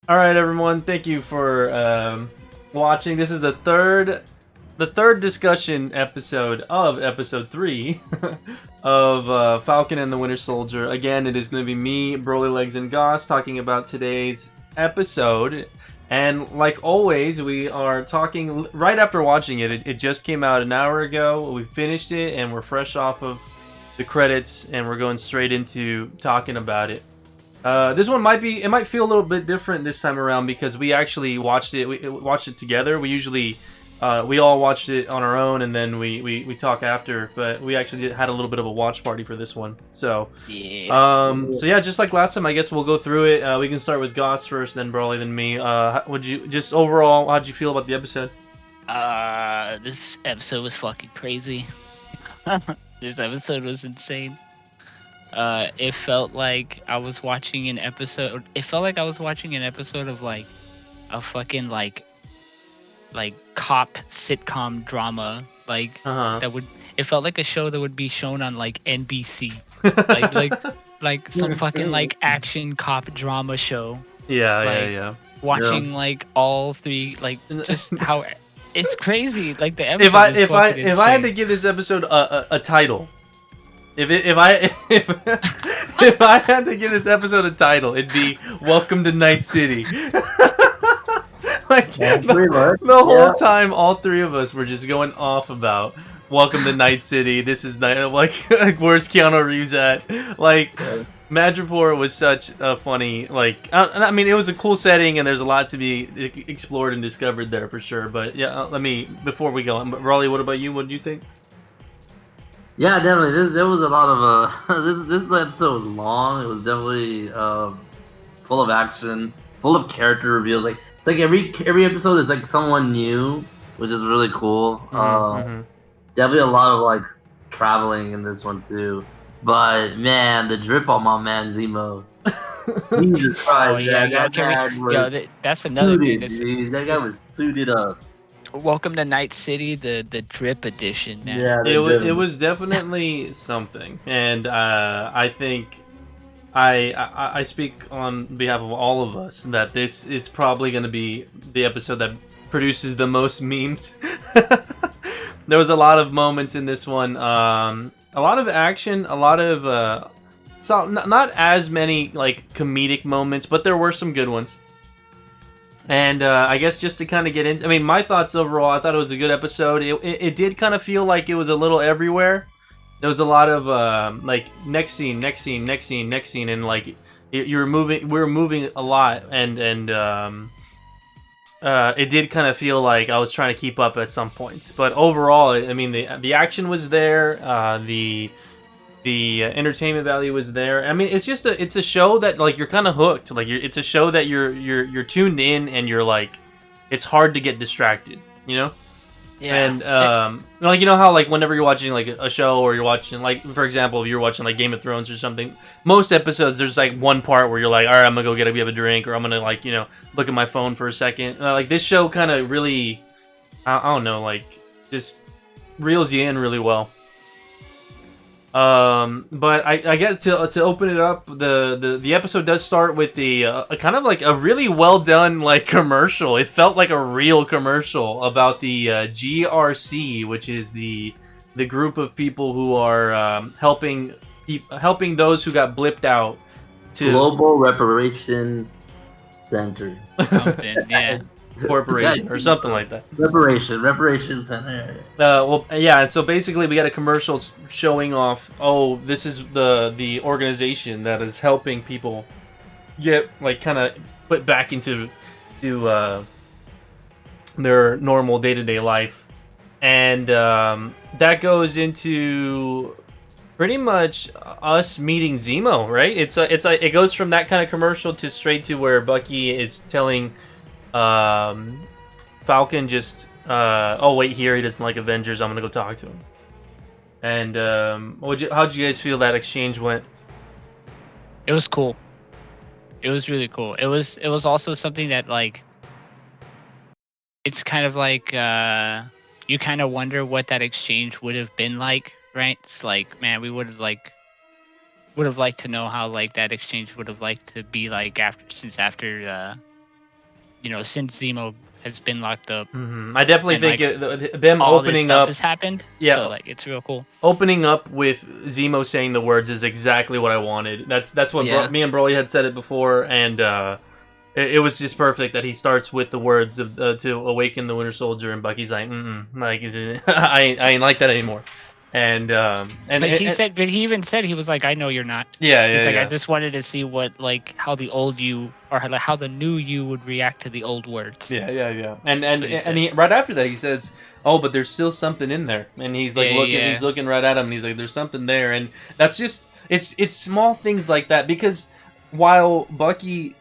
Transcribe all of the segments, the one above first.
All right, everyone. Thank you for watching. This is the third discussion episode of episode 3 of Falcon and the Winter Soldier. Again, it is going to be me, Broly Legs, and Goss talking about today's episode. And like always, we are talking right after watching it. It just came out an hour ago. We finished it, and we're fresh off of the credits, and we're going straight into talking about it. This one might feel a little bit different this time around because we actually watched it. We watched it together. We usually we all watched it on our own and then we talk after. But we actually had a little bit of a watch party for this one. So yeah, just like last time, I guess we'll go through it. We can start with Goss first, then Brawley, then me. Would you just overall? How'd you feel about the episode? This episode was fucking crazy. This episode was insane. It felt like I was watching an episode. It felt like I was watching an episode of like a fucking like cop sitcom drama. That would. It felt like a show that would be shown on like NBC. like some fucking like action cop drama show. Yeah. Watching like all three, like just how it's crazy. Like the episode. If I had to give this episode a title. If I had to give this episode a title, it'd be "Welcome to Night City." The whole time, all three of us were just going off about "Welcome to Night City." This is like where's Keanu Reeves at? Like, Madripoor was such a funny I mean, it was a cool setting, and there's a lot to be explored and discovered there for sure. But yeah, before we go, Raleigh, what about you? What do you think? Yeah, definitely. There was a lot of this episode was long. It was definitely full of action, full of character reveals. Like it's like every episode is like someone new, which is really cool. Definitely a lot of like traveling in this one too. But man, the drip on my man Zemo. Jesus Christ! That's another thing. That guy was suited up. Welcome to Night City, the drip edition, man. Yeah, it was definitely something, and I think I speak on behalf of all of us that this is probably going to be the episode that produces the most memes. There was a lot of moments in this one, a lot of action, a lot of so not as many like comedic moments, but there were some good ones. And I guess just to kind of get into, I mean, my thoughts overall, I thought it was a good episode. It did kind of feel like it was a little everywhere. There was a lot of like next scene, and like we were moving a lot, and it did kind of feel like I was trying to keep up at some points. But overall, I mean, the action was there. The entertainment value was there. I mean, it's a show that like you're kind of hooked. Like it's a show that you're tuned in, and you're like, it's hard to get distracted, you know? Yeah. And like, you know how like whenever you're watching like a show, or you're watching like, for example, if you're watching like Game of Thrones or something, most episodes there's like one part where you're like, all right, I'm gonna go get a drink, or I'm gonna like, you know, look at my phone for a second. Like this show kind of really, I don't know, like just reels you in really well. But I guess to open it up, the episode does start with the a kind of like a really well done like commercial. It felt like a real commercial about the GRC, which is the group of people who are helping those who got blipped out to Global Reparation Center. Something, yeah. Corporation or something like that. Reparation Center. Well, yeah, and so basically we got a commercial showing off, oh, this is the organization that is helping people get like kind of put back into their normal day-to-day life. And that goes into pretty much us meeting Zemo, right? It goes from that kind of commercial to straight to where Bucky is telling Falcon just oh wait, here he doesn't like Avengers, I'm gonna go talk to him. And how'd you guys feel that exchange went? It was cool. It was really cool. It was also something that like it's kind of like you kind of wonder what that exchange would have been like, right? It's like, man, we would have liked to know how like that exchange would have liked to be like after since Zemo has been locked up, I definitely and, think like, them all this opening stuff up. has happened. Yeah. So like it's real cool. Opening up with Zemo saying the words is exactly what I wanted. That's what Yeah. me and Broly had said it before, and it was just perfect that he starts with the words of to awaken the Winter Soldier, and Bucky's like, like I ain't like that anymore, and But he even said, he was like, I know you're not. yeah, He's like, yeah. I just wanted to see how the old you, or like how the new you would react to the old words. Yeah. And what he he right after that he says, "Oh, but there's still something in there." And he's like he's looking right at him and he's like, "There's something there." And that's just it's small things like that, because while Bucky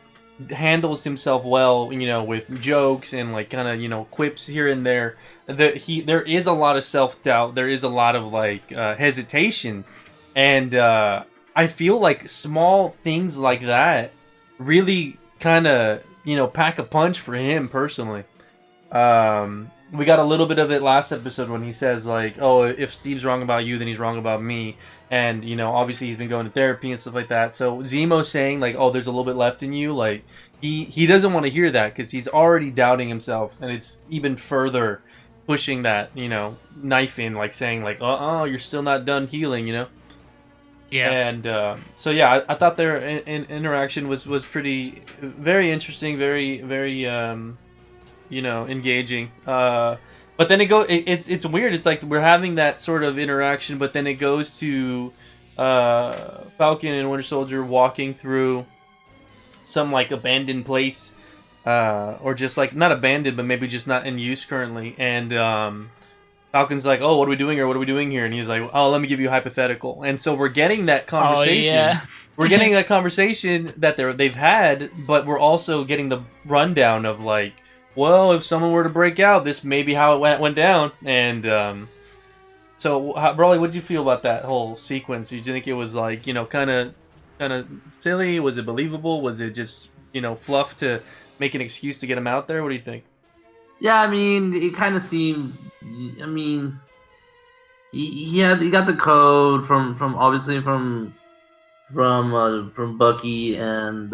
handles himself well, with jokes and like kind of, quips here and there, there is a lot of self-doubt, there is a lot of like hesitation, and I feel like small things like that really kind of pack a punch for him personally. We got a little bit of it last episode when he says like, "Oh, if Steve's wrong about you, then he's wrong about me," and obviously he's been going to therapy and stuff like that. So Zemo saying like, "Oh, there's a little bit left in you," like he doesn't want to hear that, because he's already doubting himself, and it's even further pushing that knife in, like saying like, you're still not done healing," Yeah. And so yeah, I thought their interaction was pretty very interesting, very very engaging. But then it's weird. It's like we're having that sort of interaction, but then it goes to Falcon and Winter Soldier walking through some like abandoned place, or just like not abandoned, but maybe just not in use currently. And Falcon's like, "Oh, what are we doing here? What are we doing here?" And he's like, "Oh, let me give you a hypothetical." And so we're getting that conversation. Oh, yeah. We're getting that conversation that they've had, but we're also getting the rundown of like, well, if someone were to break out, this may be how it went down. And so, Broly, what did you feel about that whole sequence? Did you think it was like, kind of silly? Was it believable? Was it just, fluff to make an excuse to get him out there? What do you think? Yeah, I mean, it kind of seemed. I mean, he got the code from obviously from Bucky, and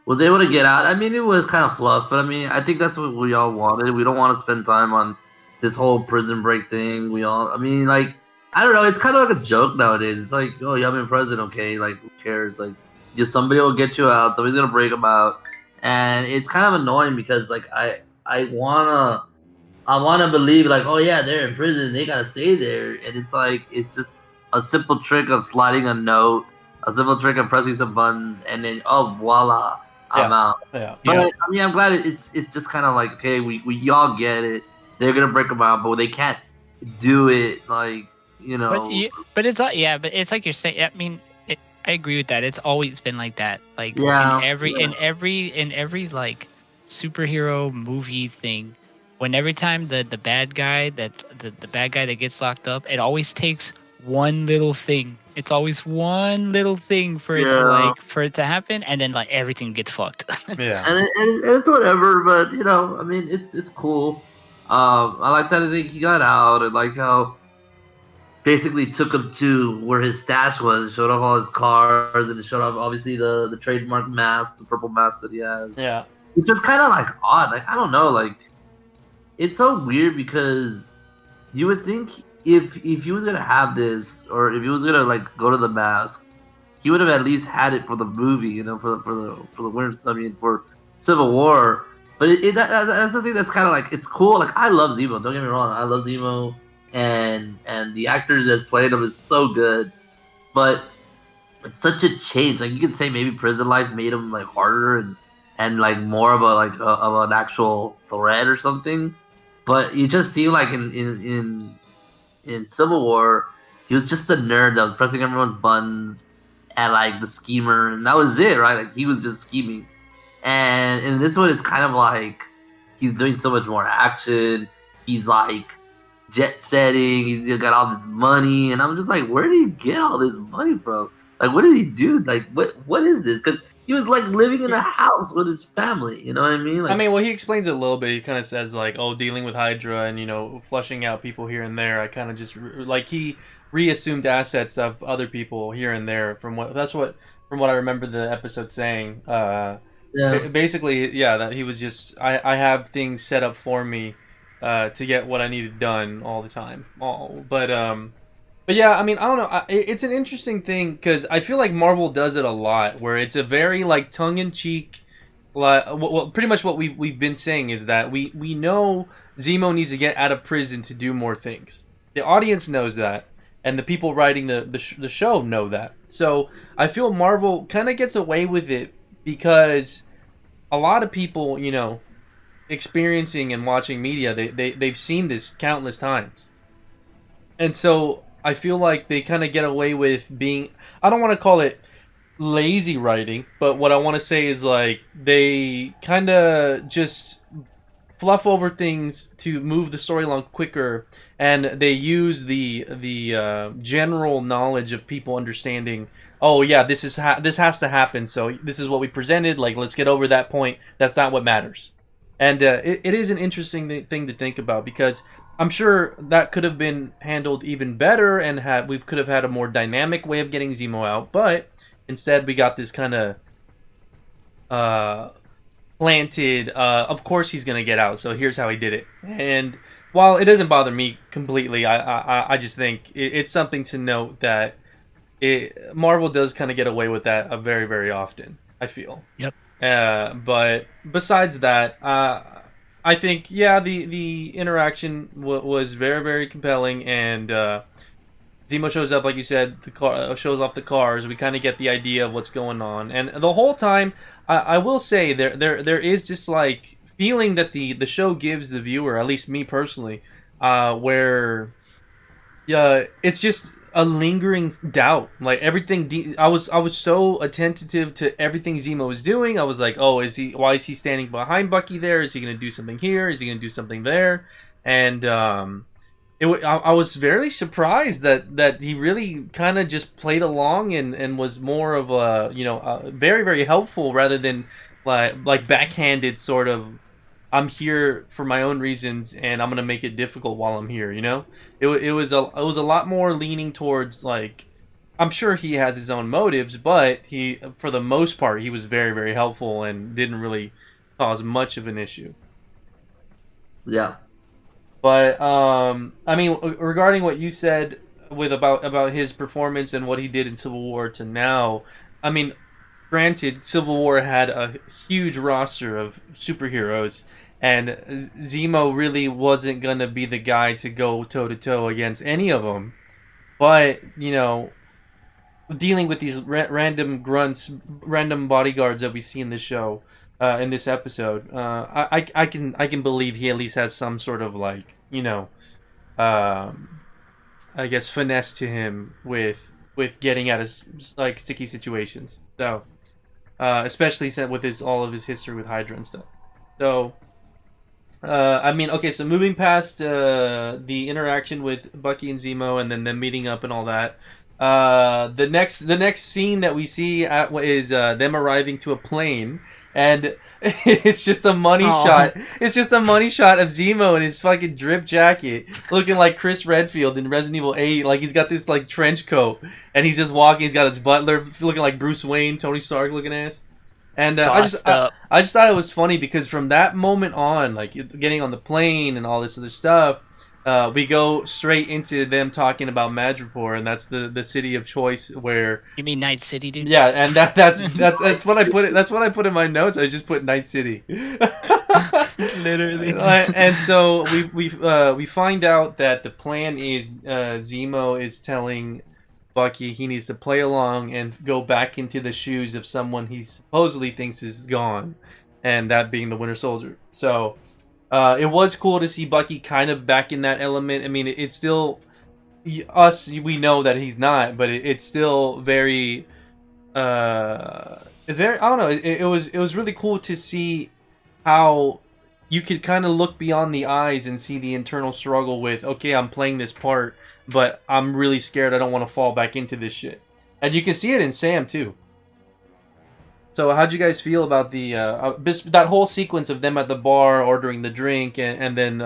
was able to get out. I mean, it was kind of fluff, but I mean, I think that's what we all wanted. We don't want to spend time on this whole prison break thing. I mean, like, I don't know. It's kind of like a joke nowadays. It's like, oh, you haven't been president, okay? Like, who cares? Like, just somebody will get you out. Somebody's gonna break them out, and it's kind of annoying because like I wanna believe like, oh yeah, they're in prison, they gotta stay there, and it's like it's just a simple trick of sliding a note, a simple trick of pressing some buttons, and then voila, I'm out. Yeah. But I mean, I'm glad it's just kind of like, okay, we all get it. They're gonna break them out, but they can't do it like But it's like you're saying. I mean, I agree with that. It's always been like that. Like in every like superhero movie thing, every time the bad guy the bad guy that gets locked up, it always takes one little thing. It's always one little thing for it to happen, and then like everything gets fucked. Yeah. And it's whatever, but I mean, it's cool. I like that. I think he got out. I like how basically took him to where his stash was, showed off all his cars, and it showed off obviously the trademark mask, the purple mask that he has. Yeah. Which is kind of like odd. Like, I don't know. Like, it's so weird because you would think if he was gonna have this, or if he was gonna like go to the mask, he would have at least had it for the movie, for the winter. I mean, for Civil War. But that's the thing that's kind of like, it's cool. Like, I love Zemo. Don't get me wrong. I love Zemo, and the actor that's played him is so good. But it's such a change. Like, you could say maybe prison life made him like harder and like more of an actual threat or something. But it just seemed like in Civil War, he was just the nerd that was pressing everyone's buttons and like the schemer, and that was it, right? Like, he was just scheming. And in this one, it's kind of like he's doing so much more action. He's like jet setting. He's got all this money, and I'm just like, where did he get all this money from? Like, what did he do? Like, what is this? Because he was like living in a house with his family. You know what I mean? Like, I mean, well, he explains it a little bit. He kind of says like, "Oh, dealing with Hydra and flushing out people here and there." I kind of just like he reassumed assets of other people here and there. From what I remember the episode saying. Yeah. Basically, yeah, that he was just I have things set up for me to get what I needed done all the time. But yeah, I mean, I don't know. It's an interesting thing because I feel like Marvel does it a lot, where it's a very like tongue in cheek. Like, well, pretty much what we've been saying is that we know Zemo needs to get out of prison to do more things. The audience knows that, and the people writing the show know that. So I feel Marvel kind of gets away with it because a lot of people, experiencing and watching media, they've seen this countless times. And so I feel like they kind of get away with being, I don't want to call it lazy writing, but what I want to say is like they kind of just fluff over things to move the story along quicker, and they use the general knowledge of people understanding. Oh yeah, this has to happen. So this is what we presented. Like let's get over that point. That's not what matters, and it is an interesting thing to think about because I'm sure that could have been handled even better, and we could have had a more dynamic way of getting Zemo out, but instead we got this kind of uh, planted. Of course he's gonna get out. So here's how he did it. And while it doesn't bother me completely, I just think it's something to note that Marvel does kind of get away with that very very often. I feel. Yep. But besides that, I think yeah, the interaction was very very compelling, and Zemo shows up like you said. The car shows off the cars. We kind of get the idea of what's going on, and the whole time, I will say there is this like feeling that the show gives the viewer, at least me personally, where it's just a lingering doubt. Like everything, I was so attentive to everything Zemo was doing. I was like, oh, why is he standing behind Bucky there? Is he gonna do something here? Is he gonna do something there? And I was very surprised that he really kind of just played along and was more of a very very helpful rather than like backhanded sort of. I'm here for my own reasons, and I'm gonna make it difficult while I'm here. It was a lot more leaning towards like, I'm sure he has his own motives, but he, for the most part, he was very very helpful and didn't really cause much of an issue. Yeah. But I mean, regarding what you said with about his performance and what he did in Civil War to now, I mean, granted, Civil War had a huge roster of superheroes, and Zemo really wasn't gonna be the guy to go toe to toe against any of them. But dealing with these random grunts, random bodyguards that we see in this show, in this episode, I can believe he at least has some sort of like um, I guess finesse to him with getting out of like sticky situations. So especially with all of his history with Hydra and stuff. So I mean, okay, so moving past the interaction with Bucky and Zemo, and then them meeting up and all that. The next scene that we see is them arriving to a plane, and it's just a money shot. It's just a money shot of Zemo in his fucking drip jacket, looking like Chris Redfield in Resident Evil 8. Like he's got this like trench coat, and he's just walking. He's got his butler looking like Bruce Wayne, Tony Stark looking ass. And I just thought it was funny because from that moment on, like getting on the plane and all this other stuff, we go straight into them talking about Madripoor, and that's the city of choice where. You mean Night City, dude? Yeah, and that's what I put. That's what I put in my notes. I just put Night City. Literally. And so we find out that the plan is Zemo is telling Bucky he needs to play along and go back into the shoes of someone he supposedly thinks is gone, and that being the Winter Soldier. So it was cool to see Bucky kind of back in that element. I mean, it's still we know that he's not, but it's still very I don't know. It was really cool to see how you could kind of look beyond the eyes and see the internal struggle with, okay, I'm playing this part, but I'm really scared. I don't want to fall back into this shit. And you can see it in Sam, too. So how'd you guys feel about that whole sequence of them at the bar ordering the drink and then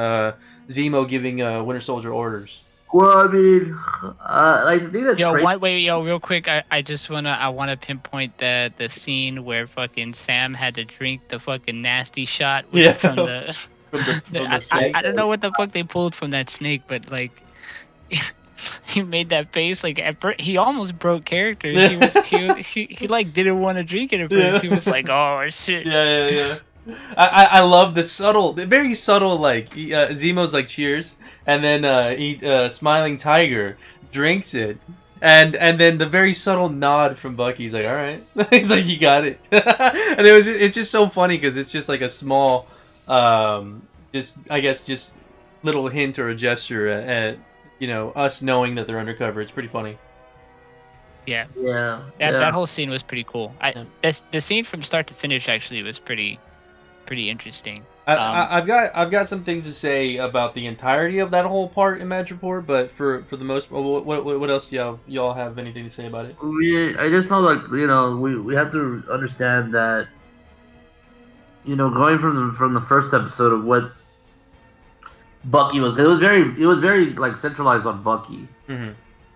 Zemo giving Winter Soldier orders? Well, I mean, like the thing that's Yo, crazy. real quick, I wanna pinpoint the scene where fucking Sam had to drink the fucking nasty shot Yeah, from the. from the snake. I don't know what the fuck they pulled from that snake, but like, he made that face like he almost broke character. He like didn't want to drink it at first. Yeah. He was like, oh shit. Yeah. I love the subtle, the very subtle, like Zemo's like cheers, and then Smiling Tiger drinks it, and then the very subtle nod from Bucky. He's like, all right, he's like, you got it, and it's just so funny because it's just like a small, just I guess just little hint or a gesture at us knowing that they're undercover. It's pretty funny. Yeah. Yeah. That whole scene was pretty cool. Yeah. The scene from start to finish actually was pretty interesting. I've got some things to say about the entirety of that whole part in Madripoor, but for the most, what else do y'all have anything to say about it? I just saw like we have to understand that going from the first episode of what Bucky was, 'cause it was very like centralized on Bucky, Mm-hmm.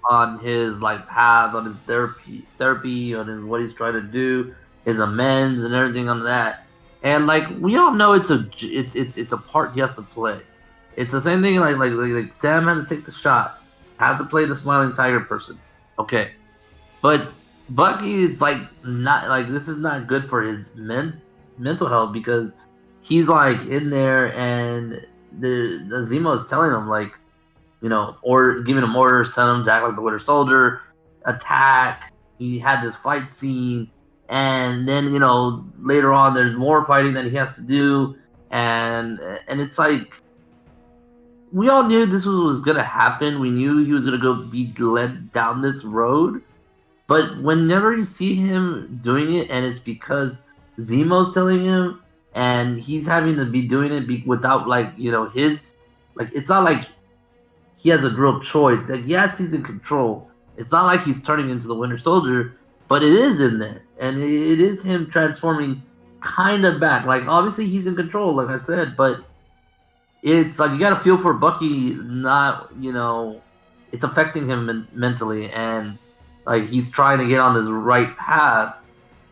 on his like path, on his therapy, on his, what he's trying to do, his amends and everything on that. And like we all know, it's a part he has to play. It's the same thing like Sam had to take the shot, had to play the smiling tiger person. Okay, but Bucky is like not like this is not good for his mental health because he's like in there and the Zemo is telling him like or giving him orders, telling him to act like the Winter Soldier, attack. He had this fight scene, and then later on there's more fighting that he has to do, and it's like we all knew this was gonna happen. We knew he was gonna go be led down this road, but whenever you see him doing it, and it's because Zemo's telling him, and he's having to be doing it without his it's not like he has a real choice. Like, yes, he's in control. It's not like he's turning into the Winter Soldier, but it is in there, and it is him transforming kind of back. Like, obviously, he's in control, like I said, but it's like you gotta feel for Bucky. Not, it's affecting him mentally, and like he's trying to get on this right path,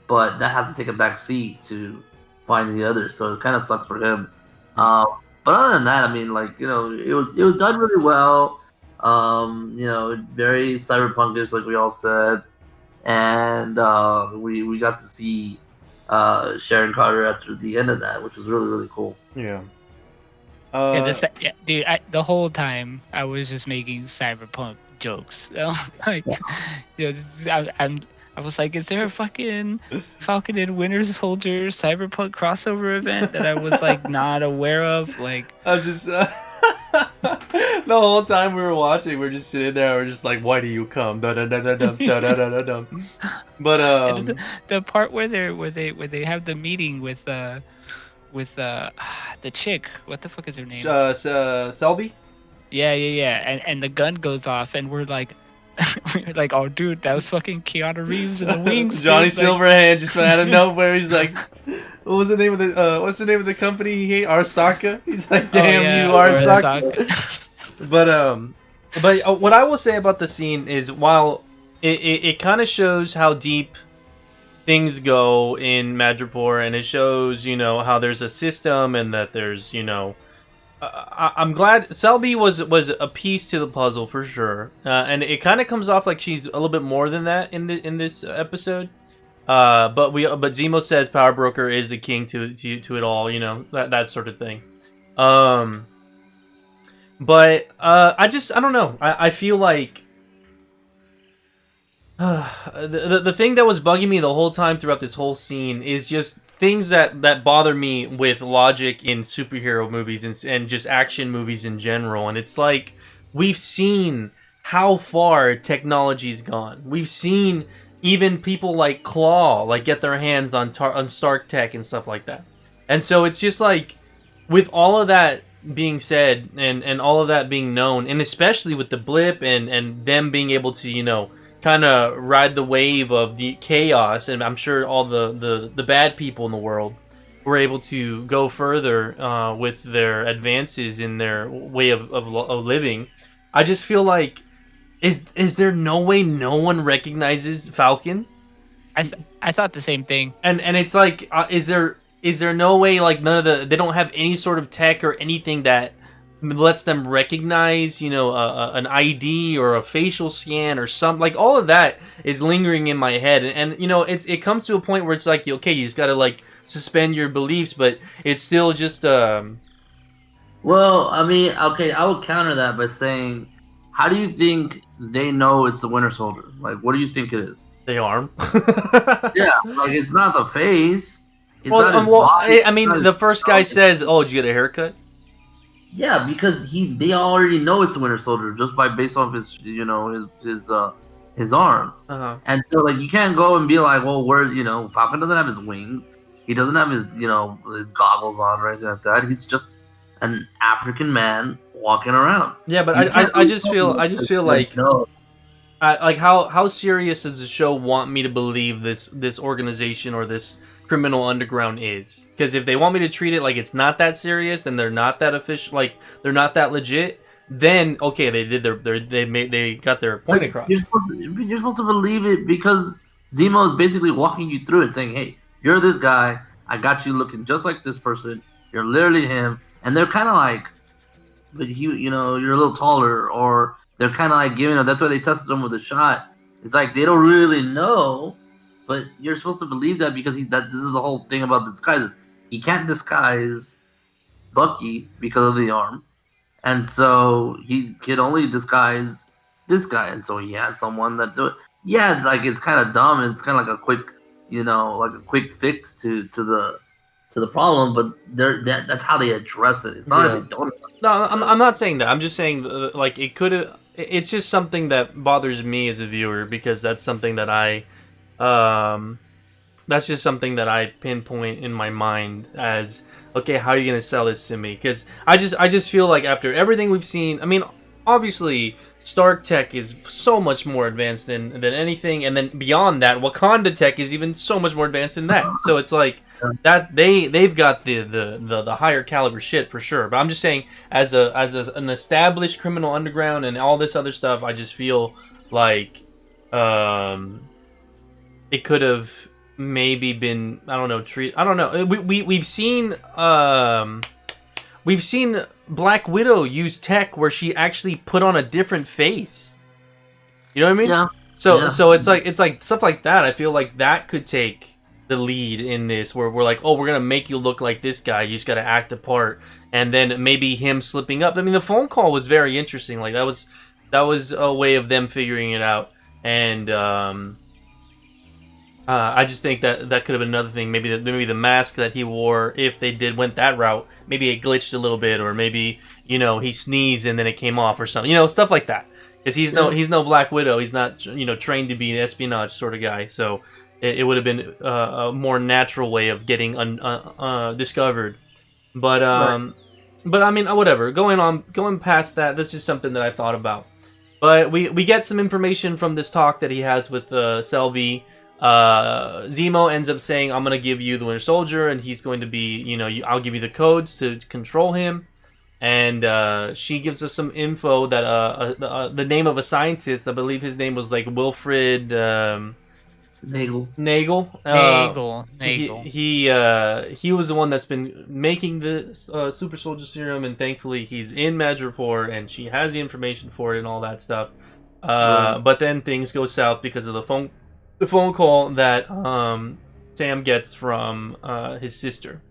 but that has to take a back seat to find the others. So it kind of sucks for him. But other than that, I mean, like it was done really well. Very cyberpunkish, like we all said, and we got to see Sharon Carter after the end of that, which was really really cool. Yeah. Dude, the whole time I was just making cyberpunk jokes. Like, I was like, is there a fucking Falcon and Winter Soldier cyberpunk crossover event that I was like not aware of? Like, I'm just the whole time we were watching, we're just sitting there, we're just like, why do you come? Da da da da da da da da da. But the part where they have the meeting with the chick, what the fuck is her name? Selby. Yeah, and the gun goes off, and we're like, oh, dude, that was fucking Keanu Reeves in the wings. Johnny dude. Silverhand just out of nowhere. He's like, what was the name of the what's the name of the company he hates? Arsaka. He's like, damn you, Arsaka. But what I will say about the scene is, while it kind of shows how deep things go in Madripoor, and it shows how there's a system and that there's I'm glad Selby was a piece to the puzzle for sure, and it kind of comes off like she's a little bit more than that in this episode. But Zemo says Power Broker is the king to it all, that sort of thing. But I don't know. I feel like the thing that was bugging me the whole time throughout this whole scene is just things that bother me with logic in superhero movies and just action movies in general. And it's like, we've seen how far technology's gone. We've seen even people like Claw get their hands on Stark tech and stuff like that. And so it's just like, with all of that being said and all of that being known, and especially with the blip and them being able to kind of ride the wave of the chaos, and I'm sure all the bad people in the world were able to go further with their advances in their way of living. I just feel like is there no way no one recognizes Falcon? I thought the same thing. And it's like, is there no way, like, they don't have any sort of tech or anything that lets them recognize, an ID or a facial scan or something? Like, all of that is lingering in my head, and it comes to a point where it's like, okay, you just gotta like suspend your beliefs, but it's still just Well, I mean, okay, I would counter that by saying, how do you think they know it's the Winter Soldier? Like, what do you think it is? the arm. Yeah, like it's not the face. It's Well, not his body. I mean, the first guy says, "Oh, did you get a haircut?" Yeah, because they already know it's the Winter Soldier just by based off his his arm. Uh-huh. And so like you can't go and be like, well, Falcon doesn't have his wings. He doesn't have his his goggles on or anything like that. He's just an African man walking around. Yeah, but You can't I really just tell feel me like no. like how serious does the show want me to believe this organization or this criminal underground is? Because if they want me to treat it like it's not that serious, then they're not that official, like they're not that legit. Then okay, they did they got their point across. You're supposed to believe it because Zemo is basically walking you through it, saying, "Hey, you're this guy. I got you looking just like this person. You're literally him." And they're kind of like, "But you're a little taller," or they're kind of like giving him. That's why they tested him with a shot. It's like they don't really know, but you're supposed to believe that because this is the whole thing about disguises. He can't disguise Bucky because of the arm. And so he can only disguise this guy, and so he has someone that do it. Yeah, like it's kind of dumb. It's kind of like a quick, like a quick fix to the problem. But that's how they address it. It's not that they don't. No, I'm not saying that. I'm just saying like it could have. It's just something that bothers me as a viewer because that's something that that's just something that I pinpoint in my mind as, okay, how are you gonna sell this to me? Because I just feel like after everything we've seen, I mean, obviously Stark tech is so much more advanced than anything, and then beyond that, Wakanda tech is even so much more advanced than that. So it's like that they've got the higher caliber shit for sure. But I'm just saying, as an established criminal underground and all this other stuff, I just feel like it could have maybe been, I don't know. We've seen Black Widow use tech where she actually put on a different face. You know what I mean? Yeah. So it's like stuff like that. I feel like that could take the lead in this, where we're like, oh, we're gonna make you look like this guy. You just gotta act the part, and then maybe him slipping up. I mean, the phone call was very interesting. Like that was a way of them figuring it out, and I just think that could have been another thing. Maybe the mask that he wore, if they went that route, maybe it glitched a little bit, or maybe he sneezed and then it came off or something. Stuff like that. Because he's no Black Widow. He's not trained to be an espionage sort of guy. So it would have been a more natural way of getting discovered. But Right. but I mean, whatever. Going past that, that's just something that I thought about. But we get some information from this talk that he has with Selby. Zemo ends up saying, "I'm gonna give you the Winter Soldier, and he's going to be, I'll give you the codes to control him." And she gives us some info that the name of a scientist, I believe his name was like Wilfred Nagel. Nagel. Nagel. He was the one that's been making the super soldier serum, and thankfully he's in Madripoor, and she has the information for it and all that stuff. But then things go south because of the phone call that Sam gets from his sister.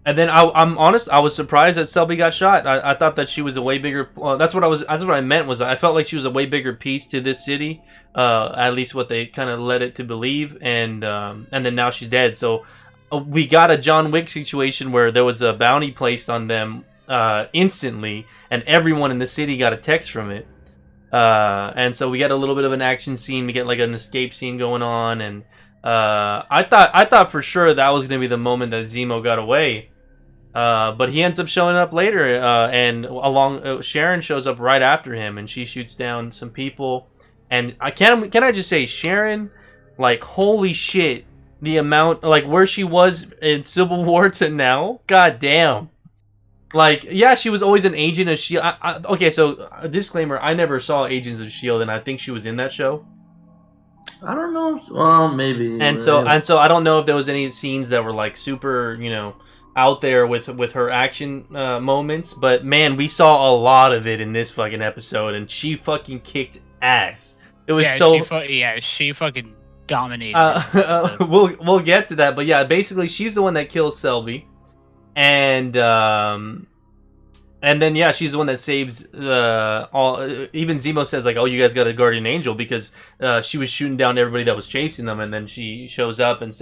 And then I'm honest, I was surprised that Selby got shot. I thought that she was a way bigger. That's what I meant, was I felt like she was a way bigger piece to this city. At least what they kind of led it to believe. And then now she's dead. So we got a John Wick situation where there was a bounty placed on them instantly, and everyone in the city got a text from it. And so we get a little bit of an action scene. We get like an escape scene going on, and I thought for sure that was gonna be the moment that Zemo got away. But he ends up showing up later, and Sharon shows up right after him, and she shoots down some people. And can I just say, Sharon, like, holy shit, the amount, like, where she was in Civil War to now, god damn. Like, yeah, she was always an agent of Shield. Okay, so a disclaimer: I never saw Agents of Shield, and I think she was in that show. I don't know. Well, maybe. And so I don't know if there was any scenes that were like super, out there with her action moments. But man, we saw a lot of it in this fucking episode, and she fucking kicked ass. It was she fucking dominated. We'll get to that, but yeah, basically she's the one that kills Selby, and then yeah, she's the one that saves all. Even Zemo says like, "Oh, you guys got a guardian angel," because she was shooting down everybody that was chasing them, and then she shows up and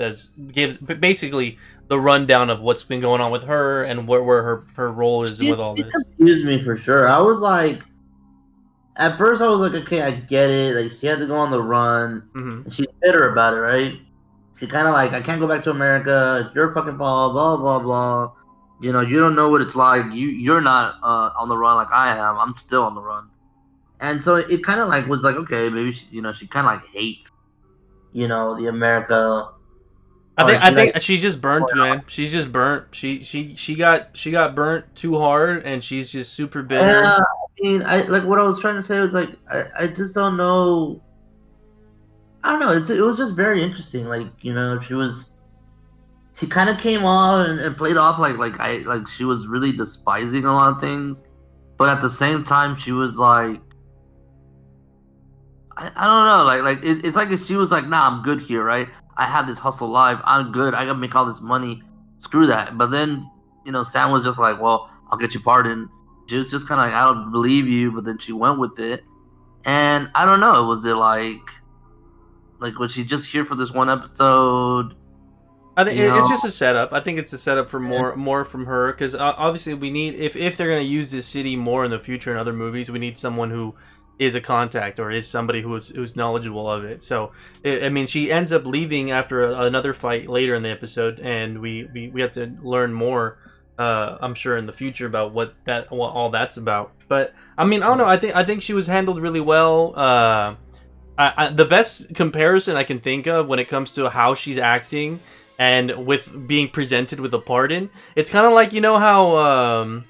gives basically the rundown of what's been going on with her and where her role is with all this. It confused me for sure. I was like, at first I was like, okay, I get it. Like she had to go on the run, and she's bitter about it, right? She kind of like, I can't go back to America. It's your fucking fault. Blah blah blah. You know, you don't know what it's like. You're not on the run like I am. I'm still on the run, and so it kind of like was like, okay, maybe she kind of like hates, the America. I think she's just burnt, man. She's just burnt. She got burnt too hard, and she's just super bitter. Yeah, I mean, like what I was trying to say was like, I just don't know. I don't know. It was just very interesting. Like she kind of came off and played off like she was really despising a lot of things, but at the same time she was like, I don't know, like it's like if she was like, nah, I'm good here, right? I have this hustle life, I'm good, I gotta make all this money, screw that. But then Sam was just like, well, I'll get you pardoned. She was just kind of like, I don't believe you, but then she went with it, and I don't know, was it like was she just here for this one episode? I think it's just a setup. I think it's a setup for more from her, because obviously we need, if they're going to use this city more in the future in other movies, we need someone who is a contact or is somebody who's knowledgeable of it. So I mean, she ends up leaving after another fight later in the episode, and we have to learn more. I'm sure in the future about what all that's about. But I mean, I don't know. I think she was handled really well. The best comparison I can think of when it comes to how she's acting and with being presented with a pardon, it's kind of like, how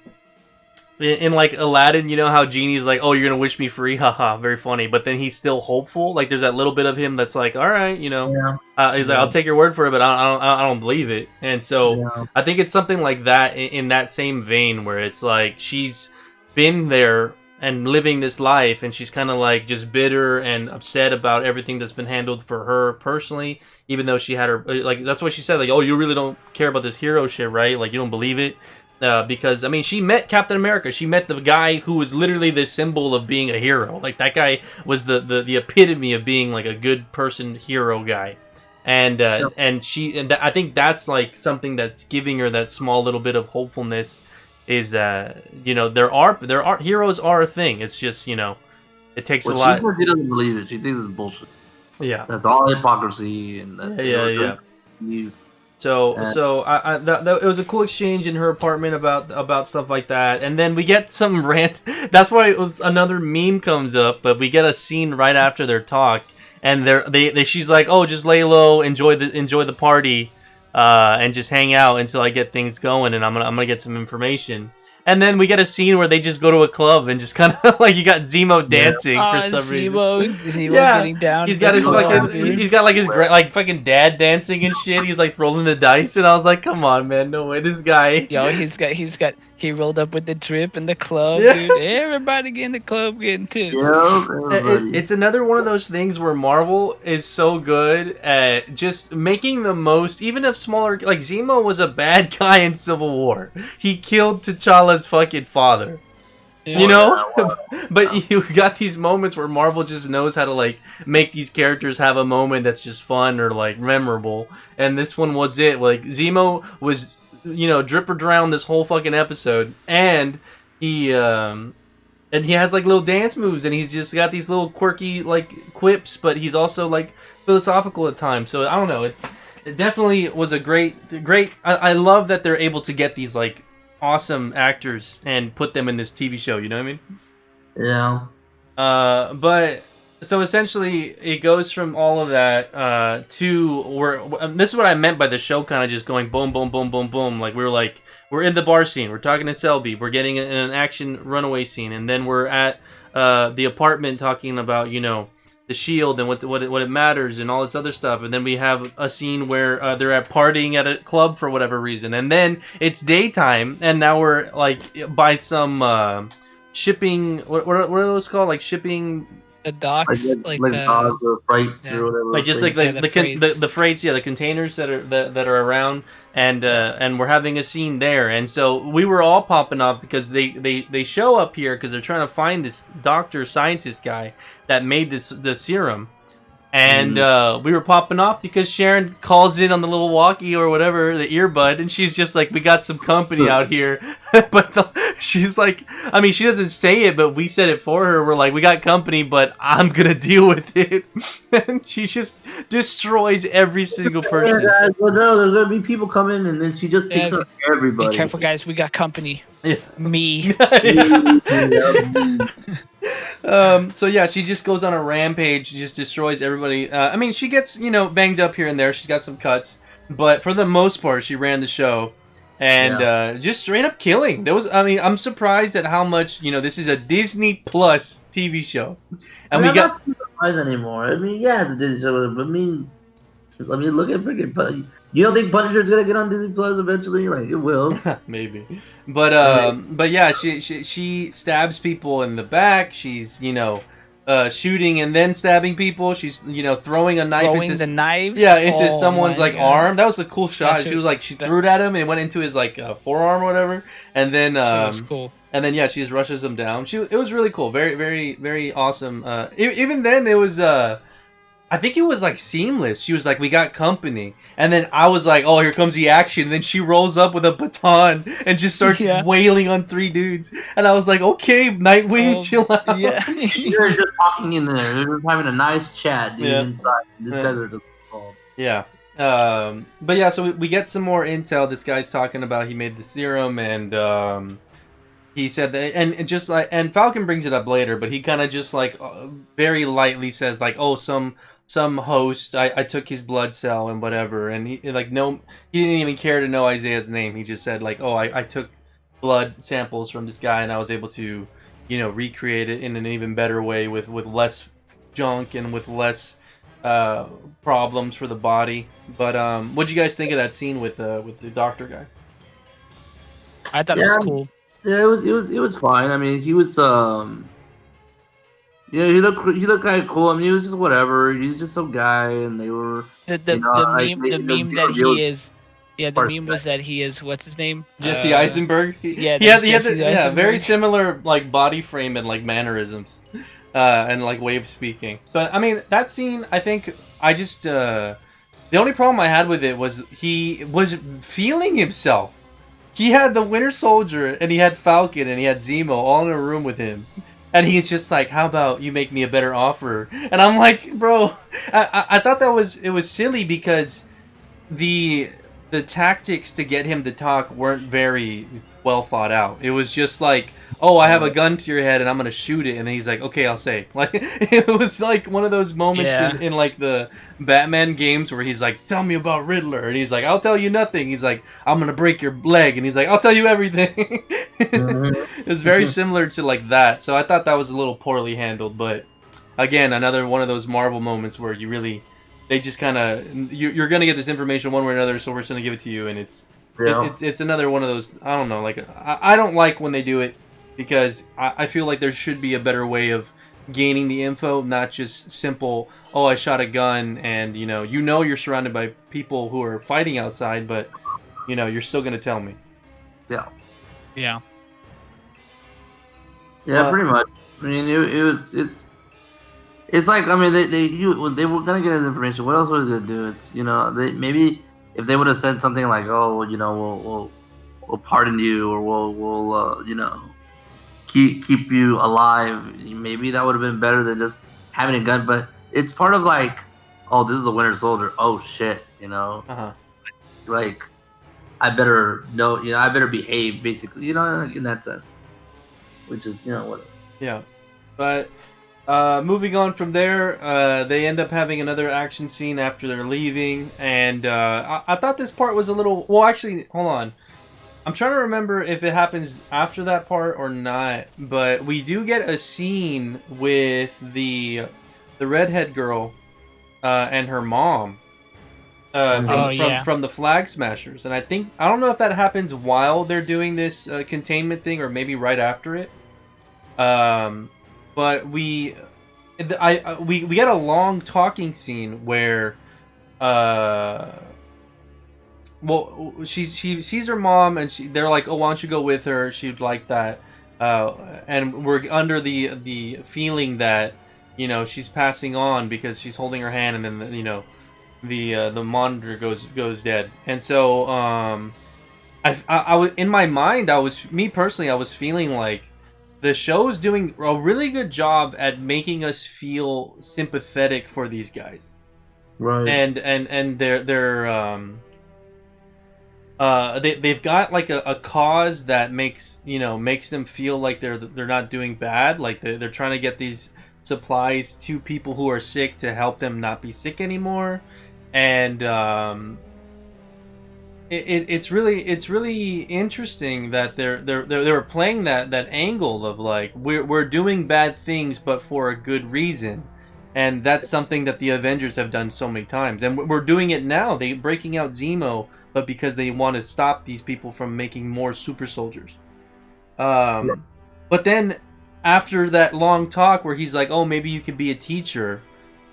in like Aladdin, how Genie's like, oh, you're gonna wish me free, haha, very funny, but then he's still hopeful. Like there's that little bit of him that's like, all right, he's like, I'll take your word for it, but I don't believe it. And so I think it's something like that in that same vein, where it's like she's been there and living this life, and she's kind of like just bitter and upset about everything that's been handled for her personally, even though she had her, like, that's what she said, like, oh, you really don't care about this hero shit, right? Like, you don't believe it? Because, I mean, she met Captain America. She met the guy who was literally the symbol of being a hero. Like, that guy was the epitome of being, like, a good person hero guy. And I think that's, like, something that's giving her that small little bit of hopefulness, is that, there are heroes are a thing. It's just, it takes a lot. She doesn't believe it. She thinks it's bullshit. Yeah, that's all hypocrisy and that. Yeah. So it was a cool exchange in her apartment about stuff like that, and then we get some rant. That's why it was another meme comes up, but we get a scene right after their talk, and she's like, oh, just lay low, enjoy the party. And just hang out until I get things going, and I'm gonna get some information. And then we get a scene where they just go to a club and just kind of like, you got Zemo dancing for some reason. Zemo getting down. He's got his like fucking dad dancing and shit. He's like rolling the dice, and I was like, come on, man, no way, this guy. Yo, he rolled up with the drip in the club, dude. Everybody get in the club getting tips. It's another one of those things where Marvel is so good at just making the most, even of smaller. Like, Zemo was a bad guy in Civil War. He killed T'Challa's fucking father. But you got these moments where Marvel just knows how to like make these characters have a moment that's just fun or like memorable, and this one was it. Like, Zemo was, drip or drown this whole fucking episode, and he has like little dance moves, and he's just got these little quirky like quips, but he's also like philosophical at times. So I don't know, it definitely was a great. I love that they're able to get these like awesome actors and put them in this TV show. You know what I mean? Yeah. But So essentially, it goes from all of that to where this is what I meant by the show kind of just going boom, boom, boom, boom, boom. Like we're in the bar scene, we're talking to Selby, we're getting in an action runaway scene, and then we're at the apartment talking about the shield and what it matters and all this other stuff, and then we have a scene where they're at partying at a club for whatever reason, and then it's daytime, and now we're like by some shipping. What are those called? Like shipping. The docks, like dogs or freights or whatever. Like just like the freights, the containers that are around, and we're having a scene there, and so we were all popping off because they show up here because they're trying to find this doctor scientist guy that made the serum. And we were popping off because Sharon calls in on the little walkie or whatever, the earbud, and she's just like, we got some company out here. But she's like, I mean, she doesn't say it, but we said it for her. We're like, we got company, but I'm going to deal with it. And she just destroys every single person. Yeah, guys, well, no, there's going to be people coming, and then she just picks up everybody. Be careful, guys. We got company. Yeah. Me. So yeah, she just goes on a rampage, just destroys everybody. I mean, she gets banged up here and there. She's got some cuts, but for the most part, she ran the show, and just straight up killing. I'm surprised at how much this is a Disney Plus TV show, and we got. I'm not surprised anymore. I mean, yeah, it's a Disney show, but I mean, look at freaking. You don't think Punisher's gonna get on Disney Plus eventually? Like, it will. Maybe. But yeah, she stabs people in the back. She's shooting and then stabbing people. She's throwing a knife into the knife. Yeah, into someone's like arm. That was a cool shot. Yeah, she threw it at him and it went into his like forearm or whatever. And then was cool. And then she just rushes him down. It was really cool. Very very very awesome. Even then it was I think it was like seamless. She was like, we got company. And then I was like, oh, here comes the action. And then she rolls up with a baton and just starts wailing on 3 dudes. And I was like, okay, Nightwing, chill out. Yeah. They're just talking in there. They're just having a nice chat, dude, inside. These guys are just cold. Yeah. But yeah, so we get some more intel. This guy's talking about he made the serum, and he said that, and just like, and Falcon brings it up later, but he kind of just like very lightly says like, oh, some host, I took his blood cell and whatever, and he like he didn't even care to know Isaiah's name. He just said like, oh, I took blood samples from this guy and I was able to recreate it in an even better way with less junk and with less problems for the body. But what'd you guys think of that scene with the doctor guy? I thought it was cool. Yeah, it was fine. I mean, he was he looked kind of cool. I mean, he was just whatever. He's just some guy, and they were the meme that he is. Yeah, the meme was that he is, what's his name? Jesse Eisenberg. Yeah, he had very similar like body frame and like mannerisms, and like way of speaking. But I mean, that scene, I think I just the only problem I had with it was he was feeling himself. He had the Winter Soldier, and he had Falcon, and he had Zemo all in a room with him. And he's just like, how about you make me a better offer? And I'm like, bro, I thought it was silly because the tactics to get him to talk weren't very well thought out. It was just like, oh, I have a gun to your head and I'm gonna shoot it, and then he's like, okay, I'll say. Like, it was like one of those moments in like the Batman games where he's like, tell me about Riddler, and he's like, I'll tell you nothing. He's like, I'm gonna break your leg, and he's like, I'll tell you everything. It's very similar to like that. So I thought that was a little poorly handled, but again, another one of those Marvel moments where they just kind of you're gonna get this information one way or another, so we're just gonna give it to you, and it's another one of those. I don't know, like I don't like when they do it, because I feel like there should be a better way of gaining the info, not just simple, oh, I shot a gun, and you're surrounded by people who are fighting outside, but you're still gonna tell me. Yeah, pretty much. I mean, it's like, I mean, they were gonna get his information. What else was he gonna do? It's they maybe if they would have said something like, oh, we'll pardon you, or we'll keep you alive, maybe that would have been better than just having a gun. But it's part of like, oh, this is the Winter Soldier. Oh shit, like I better know, I better behave, basically, in that sense. Which is, whatever. Yeah, but Moving on from there, they end up having another action scene after they're leaving, and I thought this part was a little. Well, actually, hold on. I'm trying to remember if it happens after that part or not, but we do get a scene with the redhead girl and her mom from the Flag Smashers, and I don't know if that happens while they're doing this containment thing or maybe right after it. But we get a long talking scene where she sees her mom and they're like, oh, why don't you go with her? She'd like that, and we're under the feeling that she's passing on because she's holding her hand, and then the monitor goes dead, and so I was in my mind, I was feeling like the show is doing a really good job at making us feel sympathetic for these guys, right? And they've got like a cause that makes them feel like they're not doing bad, like they're trying to get these supplies to people who are sick to help them not be sick anymore, and it's really interesting that they're playing that angle of like we're doing bad things but for a good reason, and that's something that the Avengers have done so many times, and we're doing it now. They breaking out Zemo, but because they want to stop these people from making more super soldiers. But then after that long talk where he's like, oh, maybe you could be a teacher,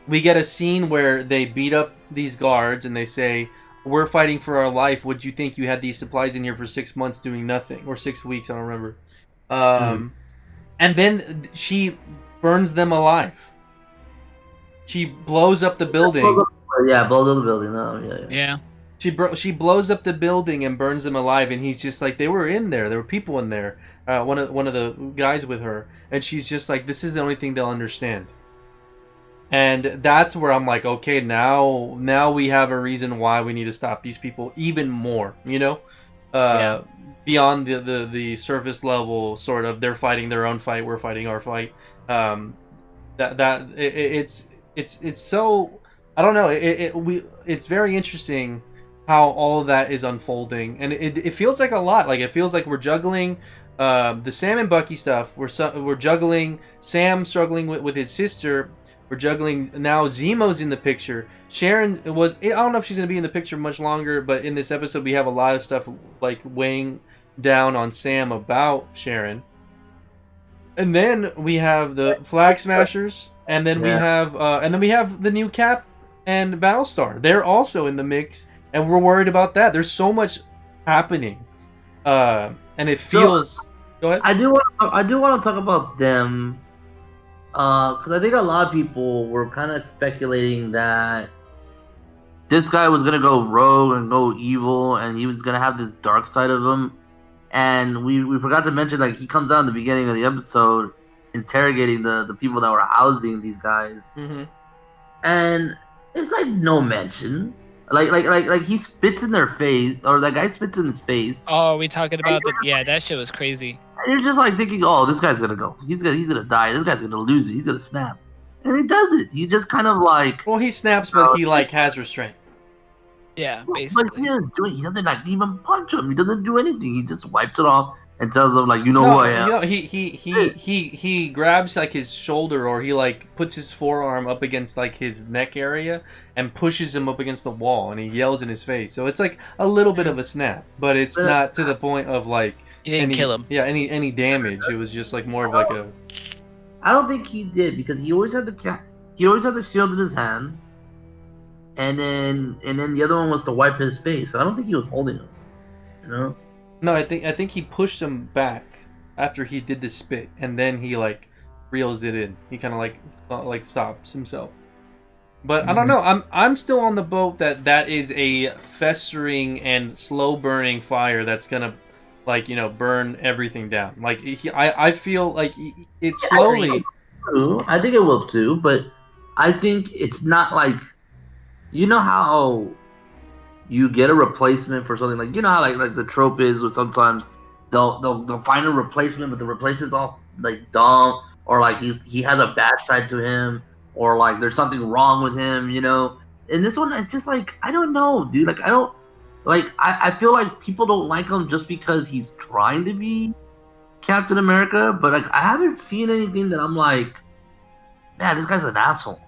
we get a scene where they beat up these guards and they say, we're fighting for our life. Would you think you had these supplies in here for 6 months doing nothing? Or 6 weeks, I don't remember. And then she burns them alive. She blows up the building. Yeah, blows up the building. No, yeah. She blows up the building and burns them alive, and he's just like, they were in there. There were people in there. One of the guys with her, and she's just like, this is the only thing they'll understand. And that's where I'm like, okay, now we have a reason why we need to stop these people even more, beyond the surface level sort of, they're fighting their own fight, we're fighting our fight. It's so, I don't know, it's very interesting how all of that is unfolding, and it feels like a lot. Like, it feels like we're juggling the Sam and Bucky stuff, we're juggling Sam struggling with his sister. We're juggling now. Zemo's in the picture. Sharon I don't know if she's going to be in the picture much longer, but in this episode we have a lot of stuff like weighing down on Sam about Sharon. And then we have the Flag Smashers, and then we have the new Cap and Battlestar. They're also in the mix, and we're worried about that. There's so much happening, and it feels. Go ahead. I do want to talk about them. Because I think a lot of people were kind of speculating that this guy was gonna go rogue and go evil, and he was gonna have this dark side of him. And we forgot to mention, like, he comes out in the beginning of the episode interrogating the people that were housing these guys, and it's like no mention. Like he spits in their face, or that guy spits in his face. Oh, we talking about that shit was crazy. And you're just like thinking, oh, this guy's gonna go. He's gonna die. This guy's gonna lose it. He's gonna snap. And he doesn't. He just kind of like. Well, he snaps, but he like has restraint. Yeah, basically. But he doesn't do it. He doesn't like even punch him. He doesn't do anything. He just wipes it off and tells them like, who I am. He grabs like his shoulder, or he like puts his forearm up against like his neck area and pushes him up against the wall, and he yells in his face. So it's like a little bit of a snap, but it's not to the point of like. You didn't kill him. Yeah, any damage. It was just like more of like a. I don't think he did, because he always had the shield in his hand, and then the other one was to wipe his face. So I don't think he was holding him. No, I think he pushed him back after he did the spit, and then he like reels it in. He kind of like stops himself. But I don't know. I'm still on the boat that is a festering and slow burning fire that's gonna. Like, burn everything down. Like, I feel like it's slowly. I think it will too, but I think it's not like, how you get a replacement for something, like, how like the trope is where sometimes they'll find a replacement, but the replacement's all like dumb, or like he has a bad side to him, or like there's something wrong with him, you know. In this one, it's just like I don't know, dude. Like I don't like I feel like people don't like him just because he's trying to be Captain America, but like I haven't seen anything that I'm like, man, this guy's an asshole,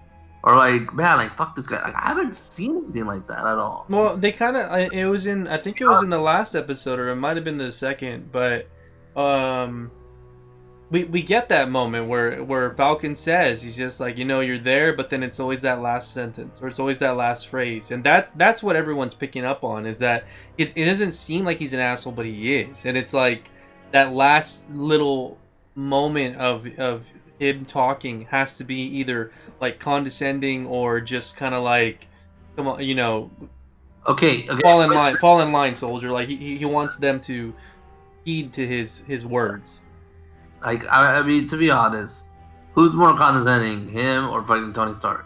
or like, man, like fuck this guy. Like I haven't seen anything like that at all. Well, they kind of. It was in. I think it was in the last episode, or it might have been the second. But, we get that moment where Falcon says he's just like, you're there, but then it's always that last sentence, or it's always that last phrase, and that's what everyone's picking up on, is that it doesn't seem like he's an asshole, but he is, and it's like that last little moment of him talking has to be either like condescending or just kind of like, come on, Okay. fall in line, soldier. Like he wants them to heed to his words. Like I mean, to be honest, who's more condescending, him or fucking Tony Stark?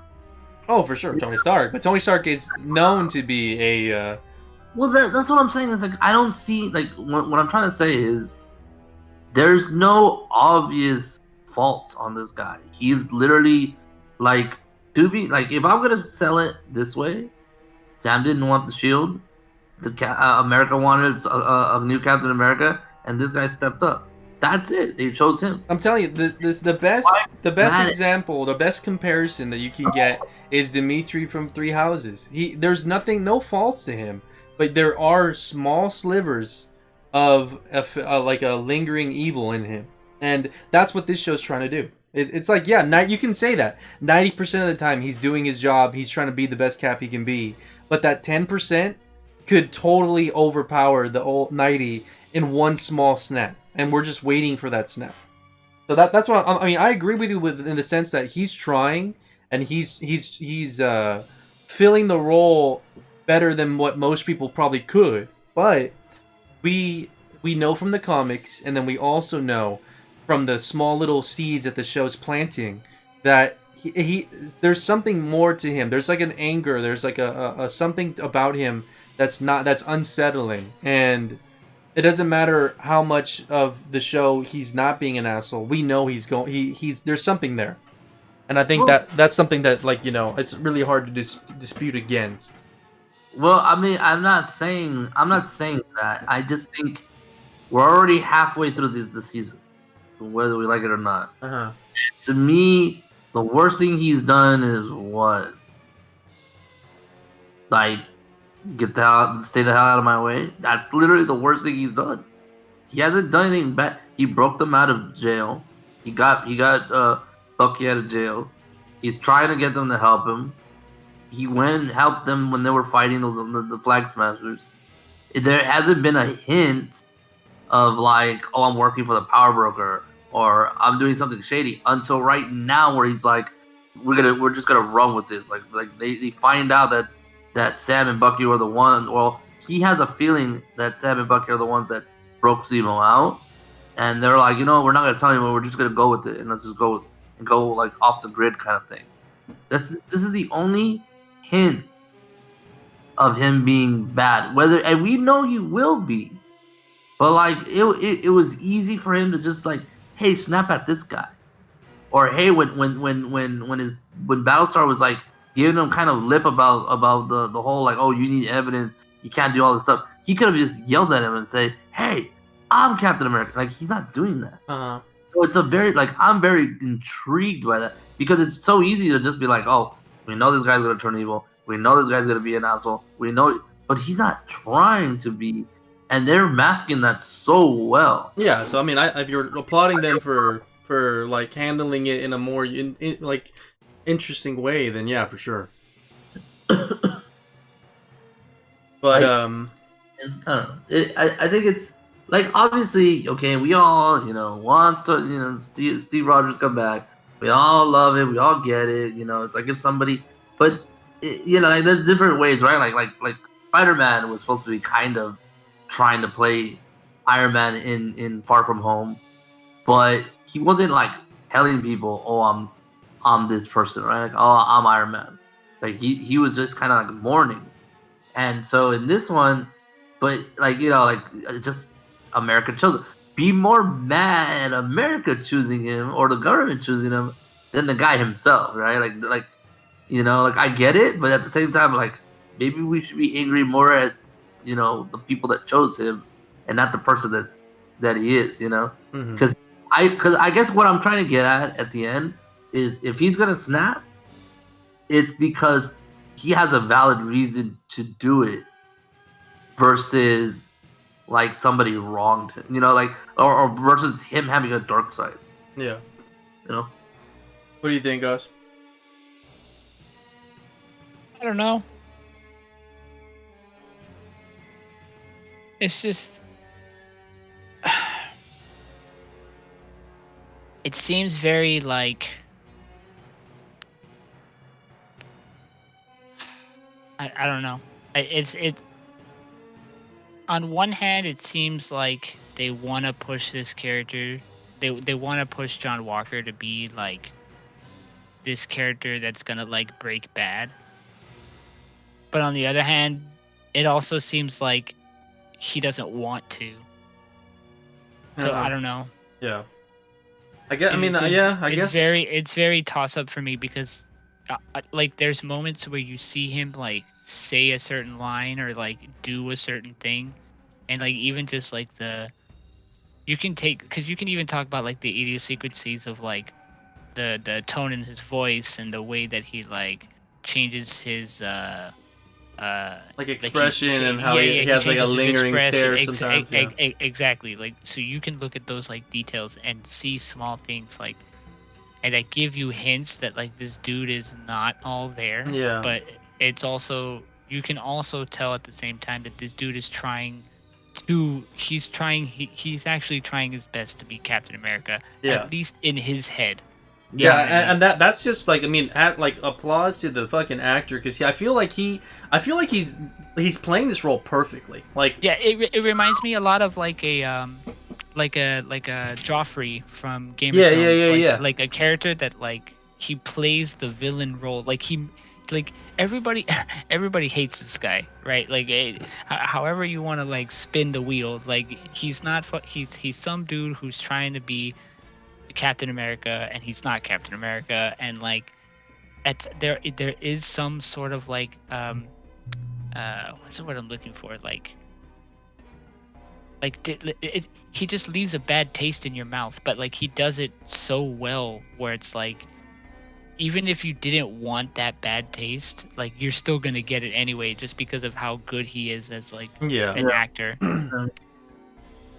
Oh, for sure, Tony Stark. But Tony Stark is known to be a. Well, that's what I'm saying. Is like I don't see like what I'm trying to say is there's no obvious fault on this guy. He's literally like, to be like, if I'm gonna sell it this way, Sam didn't want the shield. America wanted a new Captain America, and this guy stepped up. That's it. They chose him. I'm telling you, the best example, the best comparison that you can get is Dimitri from Three Houses. There's no faults to him, but there are small slivers of like a lingering evil in him, and that's what this show's trying to do. It's like, yeah, you can say that 90% of the time he's doing his job, he's trying to be the best Cap he can be, but that 10% could totally overpower the old 90 in one small snap. And we're just waiting for that snap. So that's what I mean. I agree with you in the sense that he's trying and he's filling the role better than what most people probably could. But we know from the comics, and then we also know from the small little seeds that the show's planting, that he there's something more to him. There's like an anger. There's like a something about him that's unsettling. And it doesn't matter how much of the show he's not being an asshole. We know he's there's something there, and I think that's something that, like, it's really hard to dispute against. Well, I mean, I'm not saying that. I just think we're already halfway through the season, whether we like it or not. To me, the worst thing he's done is what, like, stay the hell out of my way. That's literally the worst thing he's done. He hasn't done anything bad. He broke them out of jail. He got Bucky out of jail. He's trying to get them to help him. He went and helped them when they were fighting the Flag Smashers. There hasn't been a hint of like, oh, I'm working for the power broker, or I'm doing something shady, until right now, where he's like, we're just gonna run with this. Like they find out that Sam and Bucky are the ones. Well, he has a feeling that Sam and Bucky are the ones that broke Zemo out, and they're like, we're not gonna tell anyone. We're just gonna go with it, and let's just go like off the grid kind of thing. This is the only hint of him being bad. And we know he will be, but like it was easy for him to just like, hey, snap at this guy, or hey, when Battlestar was like giving him kind of lip about the whole like, oh, you need evidence, you can't do all this stuff. He could have just yelled at him and said, hey, I'm Captain America. Like, he's not doing that. So it's I'm very intrigued by that, because it's so easy to just be like, oh, we know this guy's gonna turn evil, we know this guy's gonna be an asshole, we know, but he's not trying to be, and they're masking that so well. Yeah. So I mean, if you're applauding them for like handling it in a more like interesting way, then yeah, for sure. But I don't know. I think it's like, obviously, okay, we all want to Steve Rogers come back. We all love it. We all get it. It's like if somebody, but like there's different ways, right? Like Spider-Man was supposed to be kind of trying to play Iron Man in Far From Home, but he wasn't like telling people, oh, I'm this person, right? Like, oh, I'm Iron Man. Like he was just kind of like mourning. And so in this one, but like, like just America chose it. be more mad at America choosing him or the government choosing him than the guy himself, right? Like like I get it, but at the same time, like maybe we should be angry more at the people that chose him and not the person that he is, Mhm. because I guess what I'm trying to get at the end is if he's gonna snap, it's because he has a valid reason to do it versus like somebody wronged him, like or versus him having a dark side, Yeah. you know. What do you think, Gus? I don't know. It's just it seems very like I don't know. It on one hand it seems like they want to push this character. They want to push John Walker to be like this character that's gonna like break bad. But on the other hand, it also seems like he doesn't want to. So I don't know. Yeah. I guess. I mean, It's just, yeah. I it's guess. very toss up for me because like there's moments where you see him like say a certain line or like do a certain thing, and like even just like you can take because you can even talk about like the idiosyncrasies of like the tone in his voice and the way that he like changes his Like like he expression and how yeah he he has like a changes his lingering expression stare sometimes. Yeah. exactly, like so you can look at those like details and see small things like and that give you hints that like this dude is not all there, Yeah. but it's also you can also tell at the same time that this dude is trying to he's actually trying his best to be Captain America, Yeah. at least in his head. You Yeah, know what I mean? and that's just like I mean, like applause to the fucking actor because I feel like he's playing this role perfectly. Like Yeah, it reminds me a lot of like a like a Joffrey from Game of yeah, yeah, Thrones, yeah, yeah. like a character that like he plays the villain role, like everybody everybody hates this guy, right? Like however you want to like spin the wheel, like he's not he's some dude who's trying to be Captain America and he's not Captain America, and like there is some sort of like what's the word I'm looking for, like he just leaves a bad taste in your mouth, but like he does it so well where it's like even if you didn't want that bad taste, like you're still gonna get it anyway just because of how good he is as like Yeah. an actor.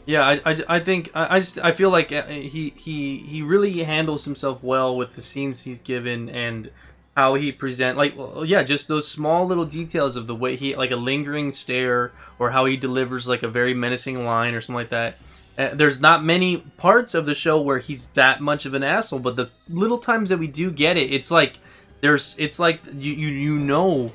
Yeah, I think I feel like he really handles himself well with the scenes he's given and how he present like yeah, just those small little details of the way he like a lingering stare or how he delivers like a very menacing line or something like that. There's not many parts of the show where he's that much of an asshole, but the little times that we do get it, it's like you know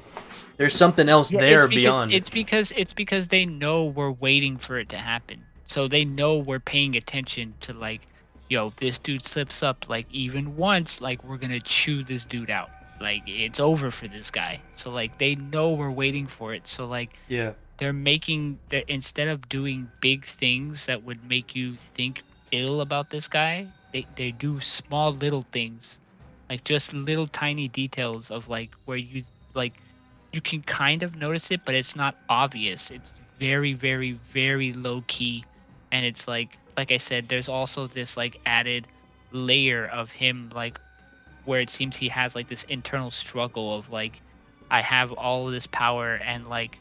there's something else Yeah, there beyond it. it's because they know we're waiting for it to happen. So they know we're paying attention to like, yo, this dude slips up like even once, like we're gonna chew this dude out. Like it's over for this guy. So like they know we're waiting for it. So like Yeah. they're instead of doing big things that would make you think ill about this guy, they do small little things, like just little tiny details of like where like you can kind of notice it, but it's not obvious. It's very, very, very low key, and it's like I said, there's also this like added layer of him like where it seems he has like this internal struggle of like I have all of this power and like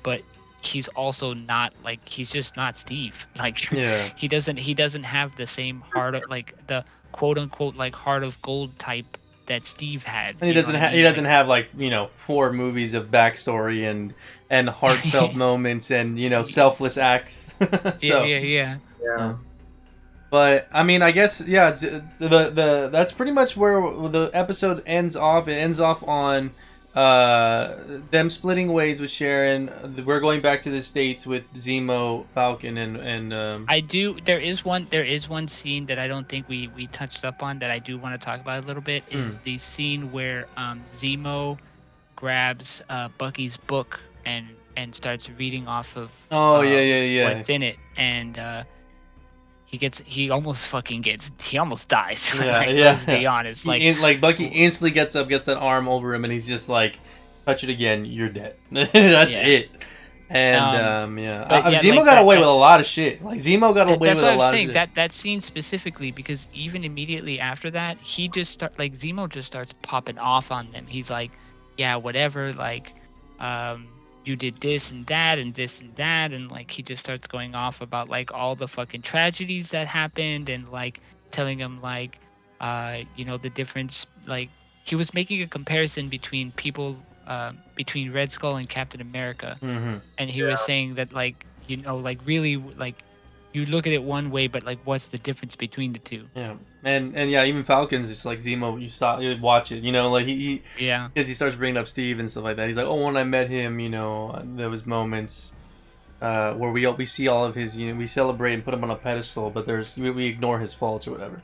but he's also not like he's just not Steve. Like Yeah. he doesn't have the same heart of like the quote unquote like heart of gold type that Steve had. And You know what I he mean? doesn't have like 4 movies of backstory and heartfelt Like moments and selfless acts. yeah, So, yeah, yeah. Yeah. but I mean, I guess yeah, the that's pretty much where the episode ends off. It ends off on them splitting ways with Sharon. We're going back to the States with Zemo, Falcon, and I do there is one scene that I don't think we touched up on that I do want to talk about a little bit is the scene where Zemo grabs Bucky's book and starts reading off of oh yeah, yeah, yeah. what's in it, and he almost dies. Yeah, Like, yeah. let's be honest. Like, Like Bucky instantly gets up, gets that arm over him, and he's just like, "Touch it again, you're dead." That's yeah. it. And yeah, But yeah, Zemo like got away that with a lot of shit. Like Zemo got away that's with what a I was lot of saying. shit. That scene specifically, because even immediately after that, he just Zemo just starts popping off on them. He's like, yeah, whatever, like, you did this and that and this and that, and like he just starts going off about like all the fucking tragedies that happened, and like telling him like, the difference. Like, he was making a comparison between people, between Red Skull and Captain America, Mm-hmm. and he was saying that, like, like, really, like, you look at it one way, but like, what's the difference between the two? Yeah, and yeah, even Falcon's just like Zemo. You watch it. Like he Yeah. because he starts bringing up Steve and stuff like that. He's like, oh, when I met him, there was moments where we see all of his, we celebrate and put him on a pedestal, but we ignore his faults or whatever.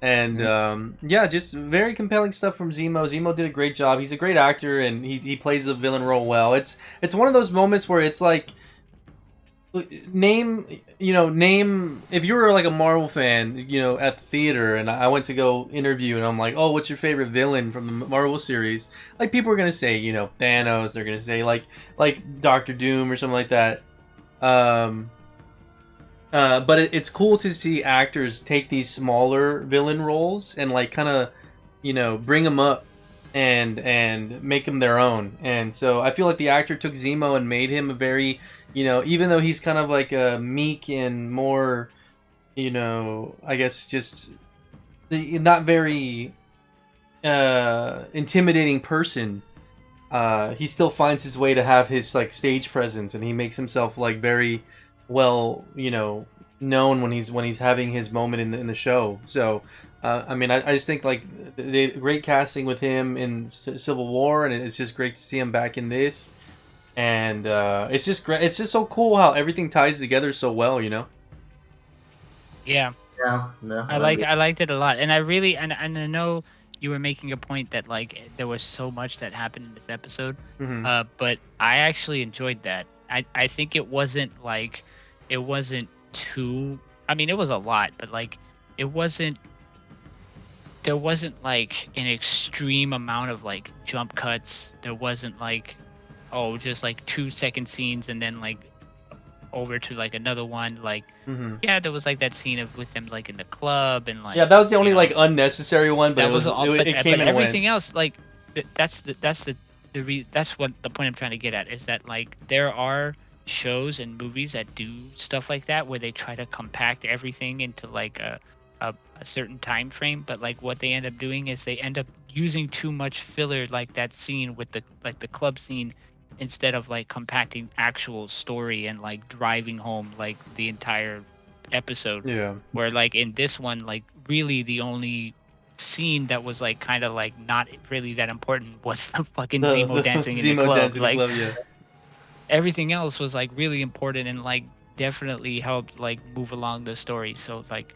And yeah, just very compelling stuff from Zemo. Zemo did a great job. He's a great actor, and he plays the villain role well. It's one of those moments where it's like, name if you were like a Marvel fan, at the theater, and I went to go interview, and I'm like, oh, what's your favorite villain from the Marvel series? Like, people are gonna say, Thanos. They're gonna say like Doctor Doom or something like that. But it's cool to see actors take these smaller villain roles and like kind of, bring them up and make them their own. And so I feel like the actor took Zemo and made him a very, even though he's kind of like a meek and more, I guess just not very intimidating person. He still finds his way to have his like stage presence, and he makes himself like very well, known when he's having his moment in the show. So, I mean, I just think like the great casting with him in Civil War, and it's just great to see him back in this. And it's just great. It's just so cool how everything ties together so well, Yeah. Yeah, no, I liked it a lot, and I really and I know you were making a point that like there was so much that happened in this episode, Mm-hmm. but I actually enjoyed that. I think it wasn't too. I mean, it was a lot, but like it wasn't. There wasn't like an extreme amount of like jump cuts. There wasn't like, oh, just like 2-second scenes and then like over to like another one. Like, Mm-hmm. yeah, there was like that scene with them like in the club, and like, Yeah, that was the only like unnecessary one, but that it was all. But it came and everything went. else, like, that's what the point I'm trying to get at is that like there are shows and movies that do stuff like that where they try to compact everything into like a certain time frame, but like what they end up doing is they end up using too much filler, like that scene with the club scene, instead of like compacting actual story and like driving home like the entire episode. Yeah. Where like in this one, like really the only scene that was like kind of like not really that important was the fucking Zemo dancing in the Zemo club. dancing in the Like, club, yeah. everything else was like really important and like definitely helped like move along the story. So like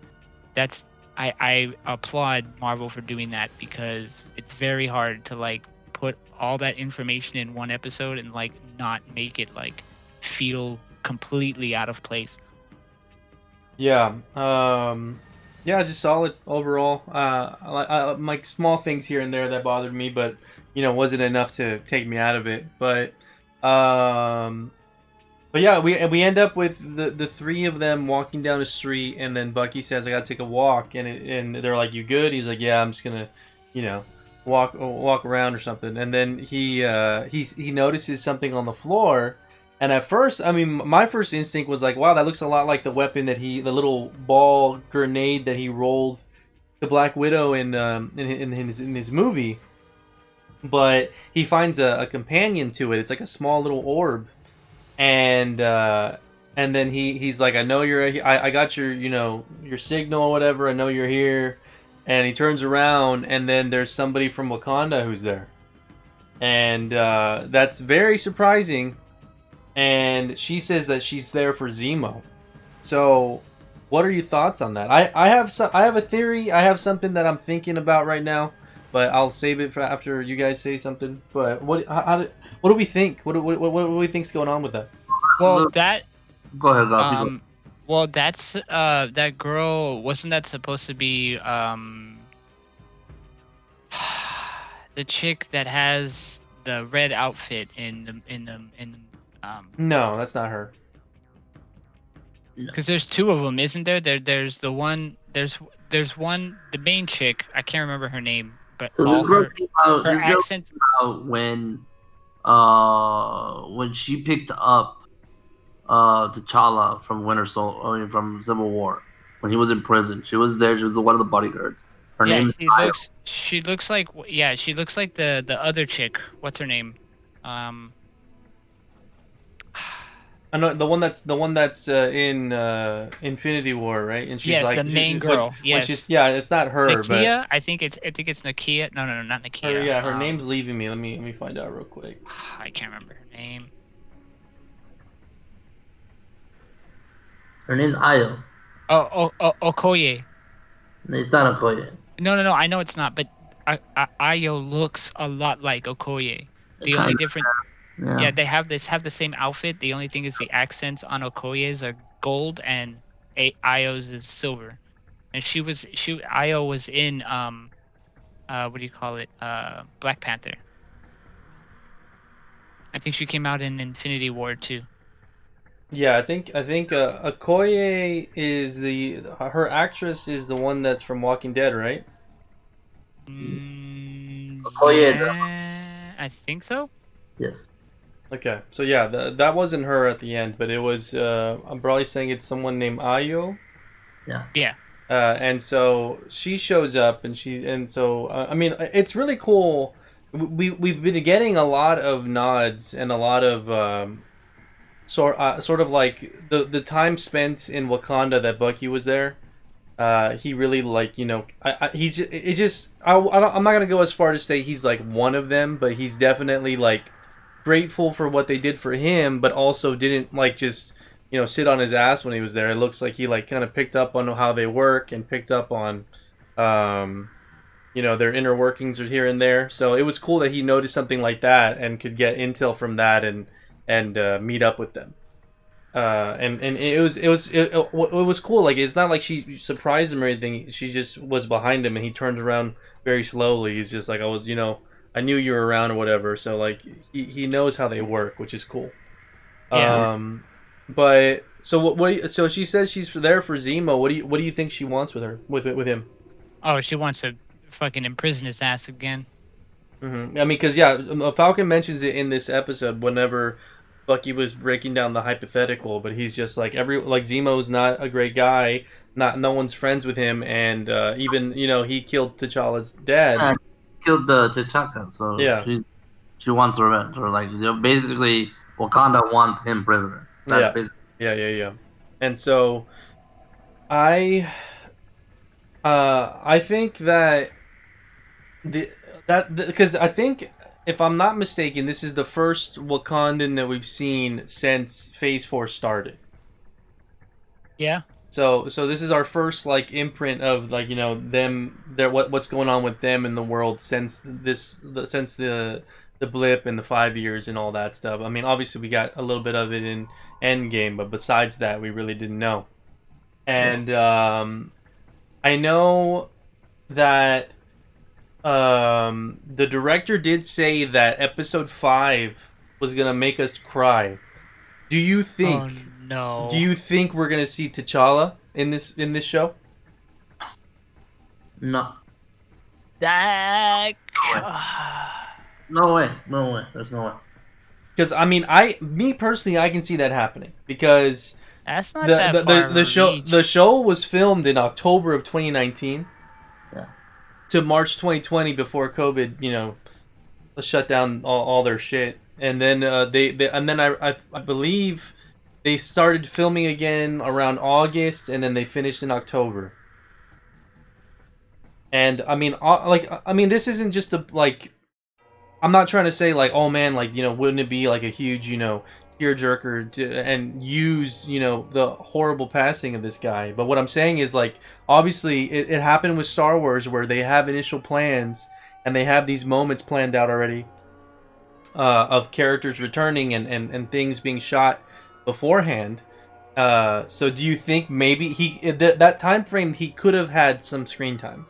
that's I applaud Marvel for doing that, because it's very hard to like put all that information in one episode and like not make it like feel completely out of place. Yeah. Yeah, just solid overall. Like small things here and there that bothered me, but wasn't enough to take me out of it. But yeah, we end up with the three of them walking down the street, and then Bucky says, "I gotta take a walk," and they're like, "You good?" He's like, "Yeah, I'm just gonna, walk around or something." And then he notices something on the floor, and at first, I mean, my first instinct was like, "Wow, that looks a lot like the weapon the little ball grenade that he rolled to Black Widow in his movie." But he finds a companion to it. It's like a small little orb. And then he's like, I know I got your your signal or whatever. I know you're here. And he turns around, and then there's somebody from Wakanda who's there, and that's very surprising. And she says that she's there for Zemo. So, what are your thoughts on that? I have a theory. I have something that I'm thinking about right now, but I'll save it for after you guys say something. But what do we think? What do we think's going on with that? Well, that Go ahead, Goffy. Well, that's that girl. Wasn't that supposed to be the chick that has the red outfit um No, that's not her. because there's two of them, isn't there? There's the one there's one, the main chick. I can't remember her name, but So all her her this girl accents. came out when she picked up T'Challa from from Civil War when he was in prison. She was there. She was one of the bodyguards. Her Yeah, name is she looks like, yeah, she looks like the other chick. What's her name? Um, I know the one that's in Infinity War, right? And she's yes, the like, main when girl. she's Yes, yeah, it's not her, but Nakia. I think it's Nakia. No, no, no, not her Nakia. yeah, her name's leaving me. Let me find out real quick. I can't remember her name. her name's Ayo. Okoye. It's not Okoye. No, no, no. I know it's not, but Ayo looks a lot like Okoye. The only Kind difference, of, yeah. yeah, they have the same outfit. The only thing is the accents on Okoye's are gold and Ayo's is silver. And Ayo was in what do you call it? Black Panther. I think she came out in Infinity War too. Yeah, I think Okoye is the her actress is the one that's from Walking Dead, right? Okoye, Yeah, I think so. yes. Okay, so yeah, that wasn't her at the end, but it was. I'm probably saying it's someone named Ayo. Yeah. Yeah. And so she shows up, and so I mean, it's really cool. We've been getting a lot of nods and a lot of sort of like the time spent in Wakanda that Bucky was there. He really like he's it just I'm not gonna go as far to say he's like one of them, but he's definitely like grateful for what they did for him, but also didn't like just sit on his ass when he was there. It looks like he like kind of picked up on how they work and picked up on um, their inner workings are here and there. So it was cool that he noticed something like that and could get intel from that and meet up with them. And it was cool. Like it's not like she surprised him or anything. She just was behind him and he turned around very slowly. He's just like I knew you were around or whatever. So like he knows how they work, which is cool. Yeah. But so so she says she's there for Zemo. What do you think she wants with her with him? Oh, she wants to fucking imprison his ass again. I mean, because yeah, Falcon mentions it in this episode whenever Bucky was breaking down the hypothetical, but he's just like Zemo's not a great guy, not no one's friends with him, and even he killed T'Challa's dad. Yeah, killed the T'Chaka, so Yeah. she wants revenge, or like basically Wakanda wants him prisoner. Yeah. Basically. Yeah. And so I think that because I think if I'm not mistaken, this is the first Wakandan that we've seen since Phase 4 started. Yeah. So this is our first like imprint of like them what's going on with them in the world since the blip and the 5 years and all that stuff. I mean, obviously we got a little bit of it in Endgame, but besides that, we really didn't know. And I know that the director did say that episode 5 was gonna make us cry. Do you think? Oh no. Do you think we're gonna see T'Challa in this show? No. That. No way. There's no way. Because I mean, me personally, I can see that happening because That's not that far of a reach. the show was filmed in October of 2019. Yeah. To March 2020 before COVID, shut down all their shit, and then I believe they started filming again around August, and then they finished in October. And I mean, this isn't just a like. I'm not trying to say like, oh man, like wouldn't it be like a huge tearjerker and use the horrible passing of this guy? But what I'm saying is like, obviously it happened with Star Wars where they have initial plans and they have these moments planned out already of characters returning and things being shot beforehand. So do you think maybe that time frame he could have had some screen time?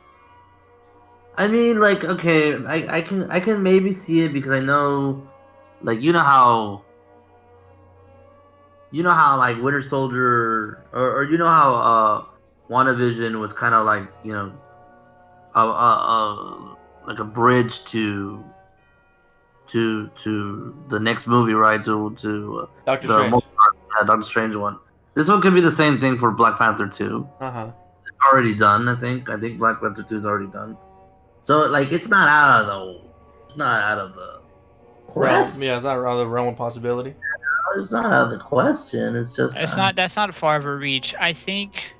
I mean, like, okay, I can maybe see it because I know, like, you know how like Winter Soldier, or you know how WandaVision was kind of like, like a bridge to the next movie, right? To Doctor the Strange. Doctor Strange one. This one could be the same thing for Black Panther 2. Uh huh. It's already done, I think. I think Black Panther 2 is already done. So like, it's not out of the Realm. quest. Yeah, it's not out of the realm of possibility. It's not out of the question. It's just It's not. That's not far of a reach. I think.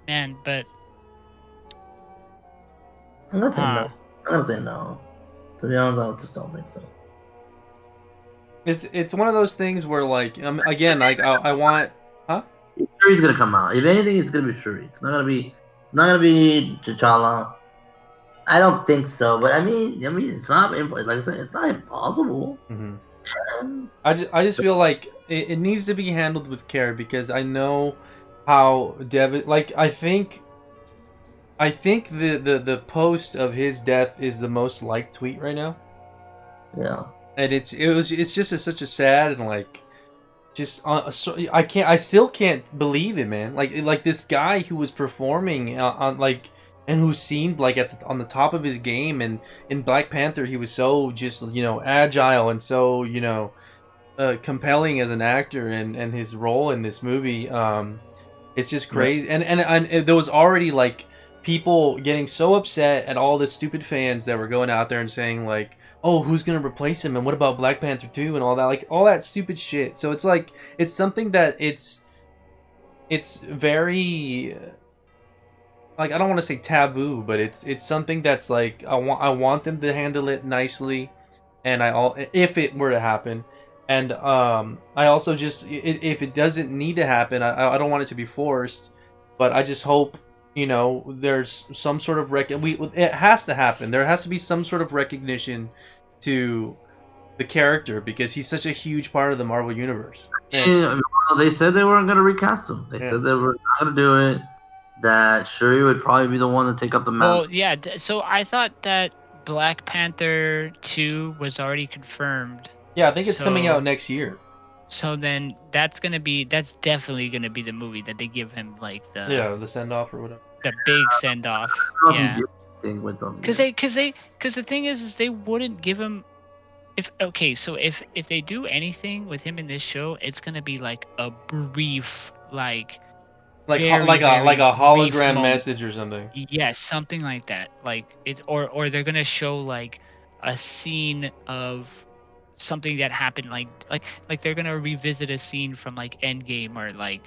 Man, but I'm gonna say no. huh. I'm gonna say no. To be honest, I just don't think so. It's one of those things where like again like I want huh. Shuri's gonna come out. If anything, it's gonna be Shuri. It's not gonna be. It's not gonna be T'Challa. I don't think so. But I mean, it's not. Like I said, it's not impossible. Mm-hmm. And I just feel like it needs to be handled with care because I know how like I think the post of his death is the most liked tweet right now, yeah, and it's just such a sad and like just I still can't believe it, man. Like this guy who was performing on like and who seemed like on the top of his game, and in Black Panther he was so just agile and so compelling as an actor, and his role in this movie. It's just right. crazy, and there was already like people getting so upset at all the stupid fans that were going out there and saying like, "Oh, who's gonna replace him? And what about Black Panther 2 and all that?" Like all that stupid shit. So it's like it's something that it's very like I don't want to say taboo, but it's something that's like I want them to handle it nicely, and if it were to happen, and I also just if it doesn't need to happen, I don't want it to be forced, but I just hope there's some sort of it has to happen. There has to be some sort of recognition to the character because he's such a huge part of the Marvel universe. And Yeah, well, they said they weren't gonna recast him. They yeah, said they were not gonna do it. That Shuri would probably be the one to take up the Well, mantle. yeah. So I thought that Black Panther 2 was already confirmed. yeah, I think it's coming out So next year. so then that's definitely gonna be the movie that they give him like Yeah, the send off or whatever. the big send off. I don't know if Yeah. he did anything with them. Cause Yet. cause the thing is they wouldn't give him if okay, so if they do anything with him in this show, it's gonna be like a brief, like very Like very a brief hologram moment. message or something. Yes, something like that. Like it's or they're gonna show like a scene of something that happened, like they're gonna revisit a scene from like Endgame or like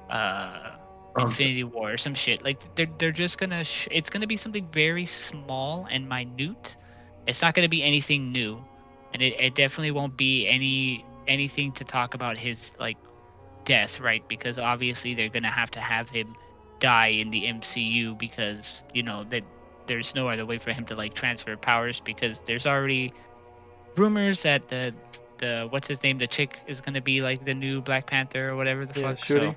uh Something. Infinity War or some shit. Like they're just gonna it's gonna be something very small and minute. It's not gonna be anything new, and it definitely won't be anything to talk about his like death, right? Because obviously they're gonna have him die in the MCU because that there's no other way for him to like transfer powers because there's already rumors that the what's his name, the chick is gonna be like the new Black Panther or whatever the Yeah, fuck. So Shuri.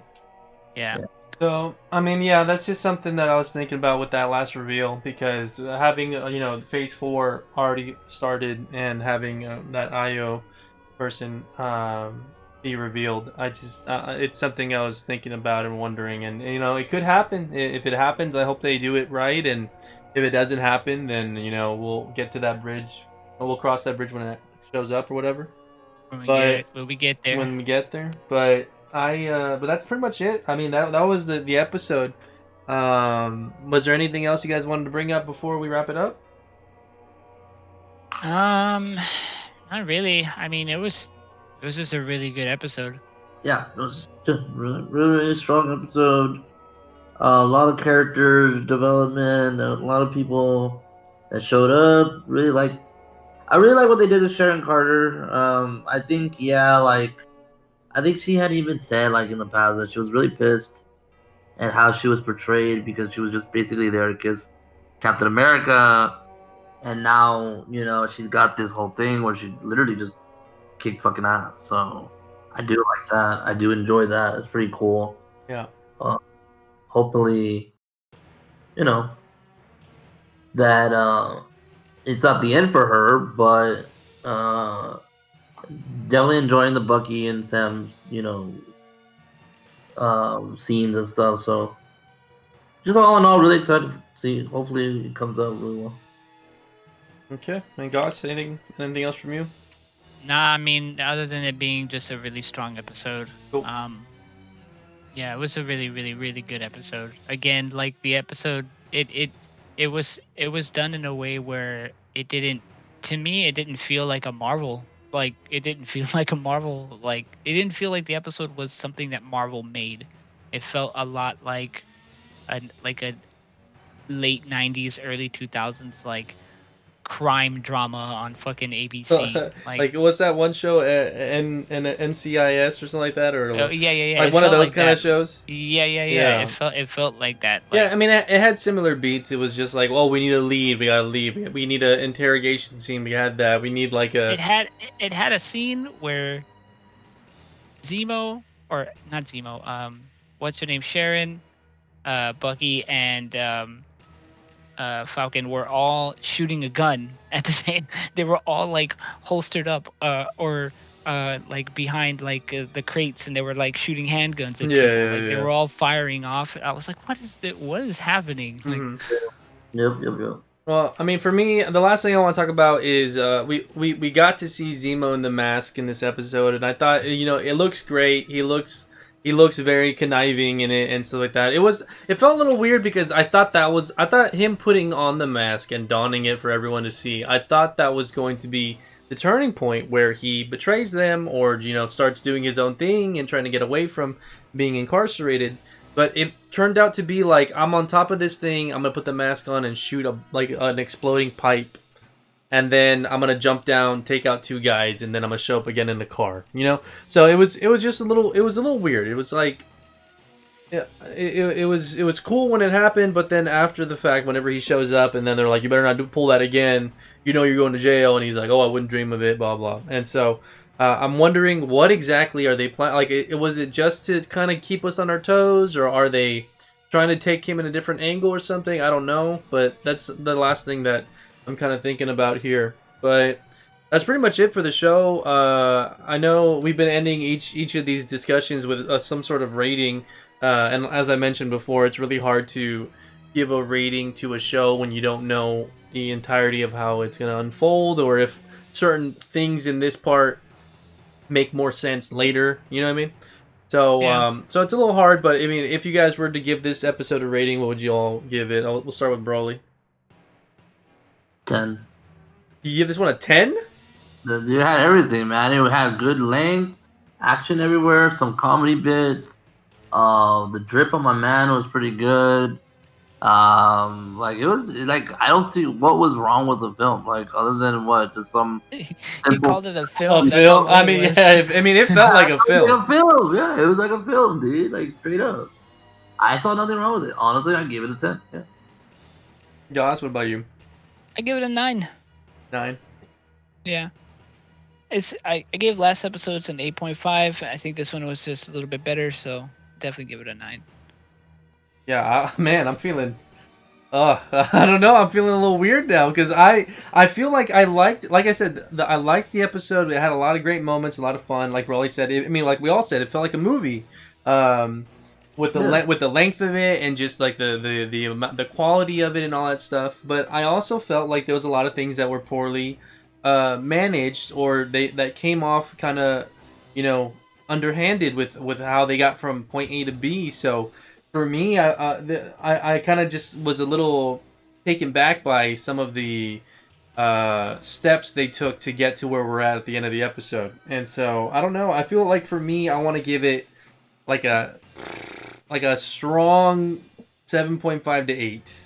yeah. Yeah. So, I mean, yeah, that's just something that I was thinking about with that last reveal because having, Phase 4 already started and having that IO person be revealed, it's something I was thinking about and wondering. And, it could happen. If it happens, I hope they do it right. And if it doesn't happen, then, we'll get to that bridge. Or we'll cross that bridge when it shows up or whatever. But When we get there. when we get there. But that's pretty much it. I mean, that was the episode. Was there anything else you guys wanted to bring up before we wrap it up? Um, not really. I mean, it was just a really good episode. Yeah, it was just really, really strong episode. A lot of character development. A lot of people that showed up. I really like what they did with Sharon Carter. I think, yeah, like I think she had even said like in the past that she was really pissed at how she was portrayed because she was just basically there to kiss Captain America, and now she's got this whole thing where she literally just kick fucking ass. So I do like that. I do enjoy that. It's pretty cool. Yeah. Hopefully, you know, that it's not the end for her, but definitely enjoying the Bucky and Sam's, scenes and stuff. So just all in all, really excited to see. Hopefully, it comes out really well. Okay. And Goss, anything else from you? Nah, I mean, other than it being just a really strong episode. Cool. Yeah, it was a really, really, really good episode. Again, like the episode, it was done in a way where it didn't, to me, it didn't feel like a Marvel. Like it didn't feel like a Marvel. Like it didn't feel like the episode was something that Marvel made. It felt a lot like a late '90s, early 2000s like crime drama on fucking ABC. Like what's that one show, NCIS or something like that, or Oh, yeah. like It one of felt those like kind of that. shows? Yeah. Yeah. It felt like that. Like, Yeah, I mean, it had similar beats. It was just like, well, we need a lead, we gotta lead. We need an interrogation scene, we had that. We need like a... it had a scene where Zemo, or not Zemo, what's her name, Sharon, Bucky, and Falcon were all shooting a gun at the same. They were all like holstered up, or like behind like the crates, and they were like shooting handguns at people. Like they were all firing off. I was like, what is happening? Mhm. Yep. Well, I mean, for me, the last thing I want to talk about is we got to see Zemo in the mask in this episode, and I thought, it looks great. He looks very conniving in it and stuff like that. It felt a little weird because I thought him putting on the mask and donning it for everyone to see, I thought that was going to be the turning point where he betrays them or starts doing his own thing and trying to get away from being incarcerated. But it turned out to be like, I'm on top of this thing, I'm gonna put the mask on and shoot an exploding pipe, and then I'm gonna jump down, take out two guys, and then I'm gonna show up again in the car. So it was just a little weird. It was like, yeah, it was cool when it happened, but then after the fact, whenever he shows up, and then they're like, you better not pull that again. You're going to jail, and he's like, oh, I wouldn't dream of it, blah blah. And so I'm wondering, what exactly are they planning? Like, was it just to kind of keep us on our toes, or are they trying to take him in a different angle or something? I don't know, but that's the last thing that I'm kind of thinking about here. But that's pretty much it for the show. I know we've been ending each of these discussions with some sort of rating, and as I mentioned before, it's really hard to give a rating to a show when you don't know the entirety of how it's going to unfold, or if certain things in this part make more sense later. You know what I mean? So, yeah. So it's a little hard, but I mean, if you guys were to give this episode a rating, what would you all give it? We'll start with Broly. 10. You give this one a 10? You had everything, man. It had good length, action everywhere, some comedy bits. The drip on my man was pretty good. Like it was like, I don't see what was wrong with the film, like other than what, just some He simple... called it a film. A film? I mean, yeah. I mean, it felt like a film. Like a film, yeah. It was like a film, dude. Like straight up. I saw nothing wrong with it. Honestly, I gave it a 10. Yeah. Josh, what about you? I give it a 9. 9. Yeah. I gave last episodes an 8.5. I think this one was just a little bit better, so definitely give it a 9. Yeah, man, I'm feeling... I don't know. I'm feeling a little weird now because I feel like like I said, I liked the episode. It had a lot of great moments, a lot of fun. Like Rolly said, I mean, like we all said, it felt like a movie. With the length of it and just like the quality of it and all that stuff. But I also felt like there was a lot of things that were poorly managed, or that came off kind of, underhanded with how they got from point A to B. So for me, I kind of just was a little taken back by some of the steps they took to get to where we're at the end of the episode. And so I don't know. I feel like for me, I want to give it like a strong 7.5 to 8.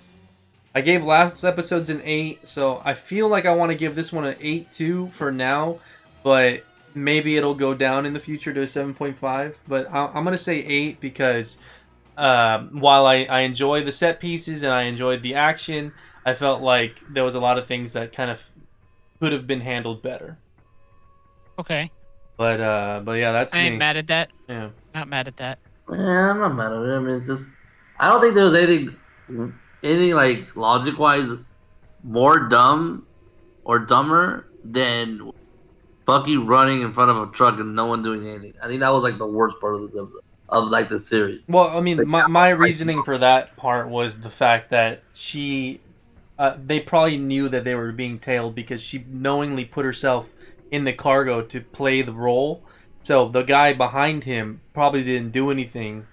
I gave last episodes an 8, so I feel like I want to give this one an 8 too for now, but maybe it'll go down in the future to a 7.5. But I'm going to say 8 because while I enjoy the set pieces and I enjoyed the action, I felt like there was a lot of things that kind of could have been handled better. Okay. But yeah, that's I ain't me. mad at that. Yeah. Not mad at that. Yeah, I'm not mad at it. I mean, it's just I don't think there was anything like logic wise more dumb or dumber than Bucky running in front of a truck and no one doing anything. I think that was like the worst part of this episode, of like the series. Well, I mean, Like, my reasoning for that part was the fact that they probably knew that they were being tailed because she knowingly put herself in the cargo to play the role. So the guy behind him probably didn't do anything,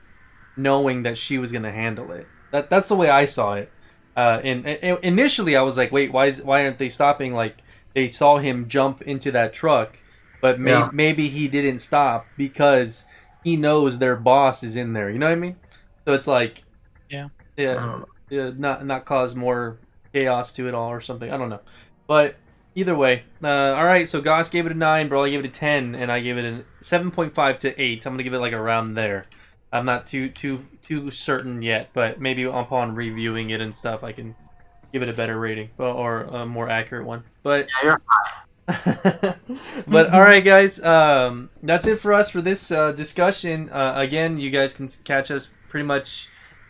knowing that she was going to handle it. That's the way I saw it. And initially, I was like, wait, why aren't they stopping? Like they saw him jump into that truck, but yeah, maybe he didn't stop because he knows their boss is in there. You know what I mean? So it's like, Yeah. I yeah, don't know. yeah, not cause more chaos to it all or something. I don't know, but either way, all right. So Goss gave it a 9, Bro. I gave it a 10, and I gave it a 7.5 to 8. I'm gonna give it like around there. I'm not too certain yet, but maybe upon reviewing it and stuff, I can give it a better rating or a more accurate one. But Yeah, but all right, guys. That's it for us for this discussion. Again, you guys can catch us pretty much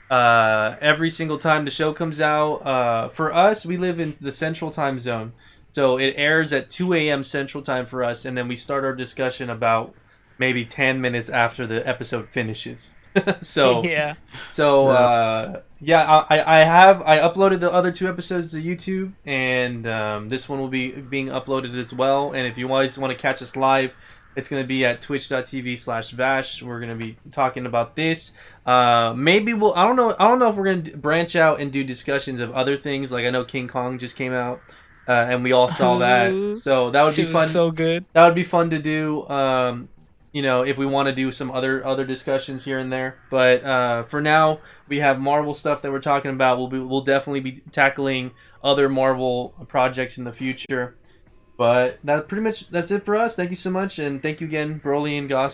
every single time the show comes out. For us, we live in the Central Time Zone, so it airs at 2 a.m. Central Time for us, and then we start our discussion about maybe 10 minutes after the episode finishes. so Yeah. so Yeah. yeah, I uploaded the other 2 episodes to YouTube, and this one will be being uploaded as well. And if you guys want to catch us live, it's going to be at twitch.tv/Vash. We're going to be talking about this. Maybe we'll. I don't know if we're going to branch out and do discussions of other things. Like I know King Kong just came out, and we all saw that. So that would She be was fun. so good. That would be fun to do. You know, if we want to do some other discussions here and there. But for now, we have Marvel stuff that we're talking about. We'll definitely be tackling other Marvel projects in the future. But that's it for us. Thank you so much, and thank you again, Broly and Goss, for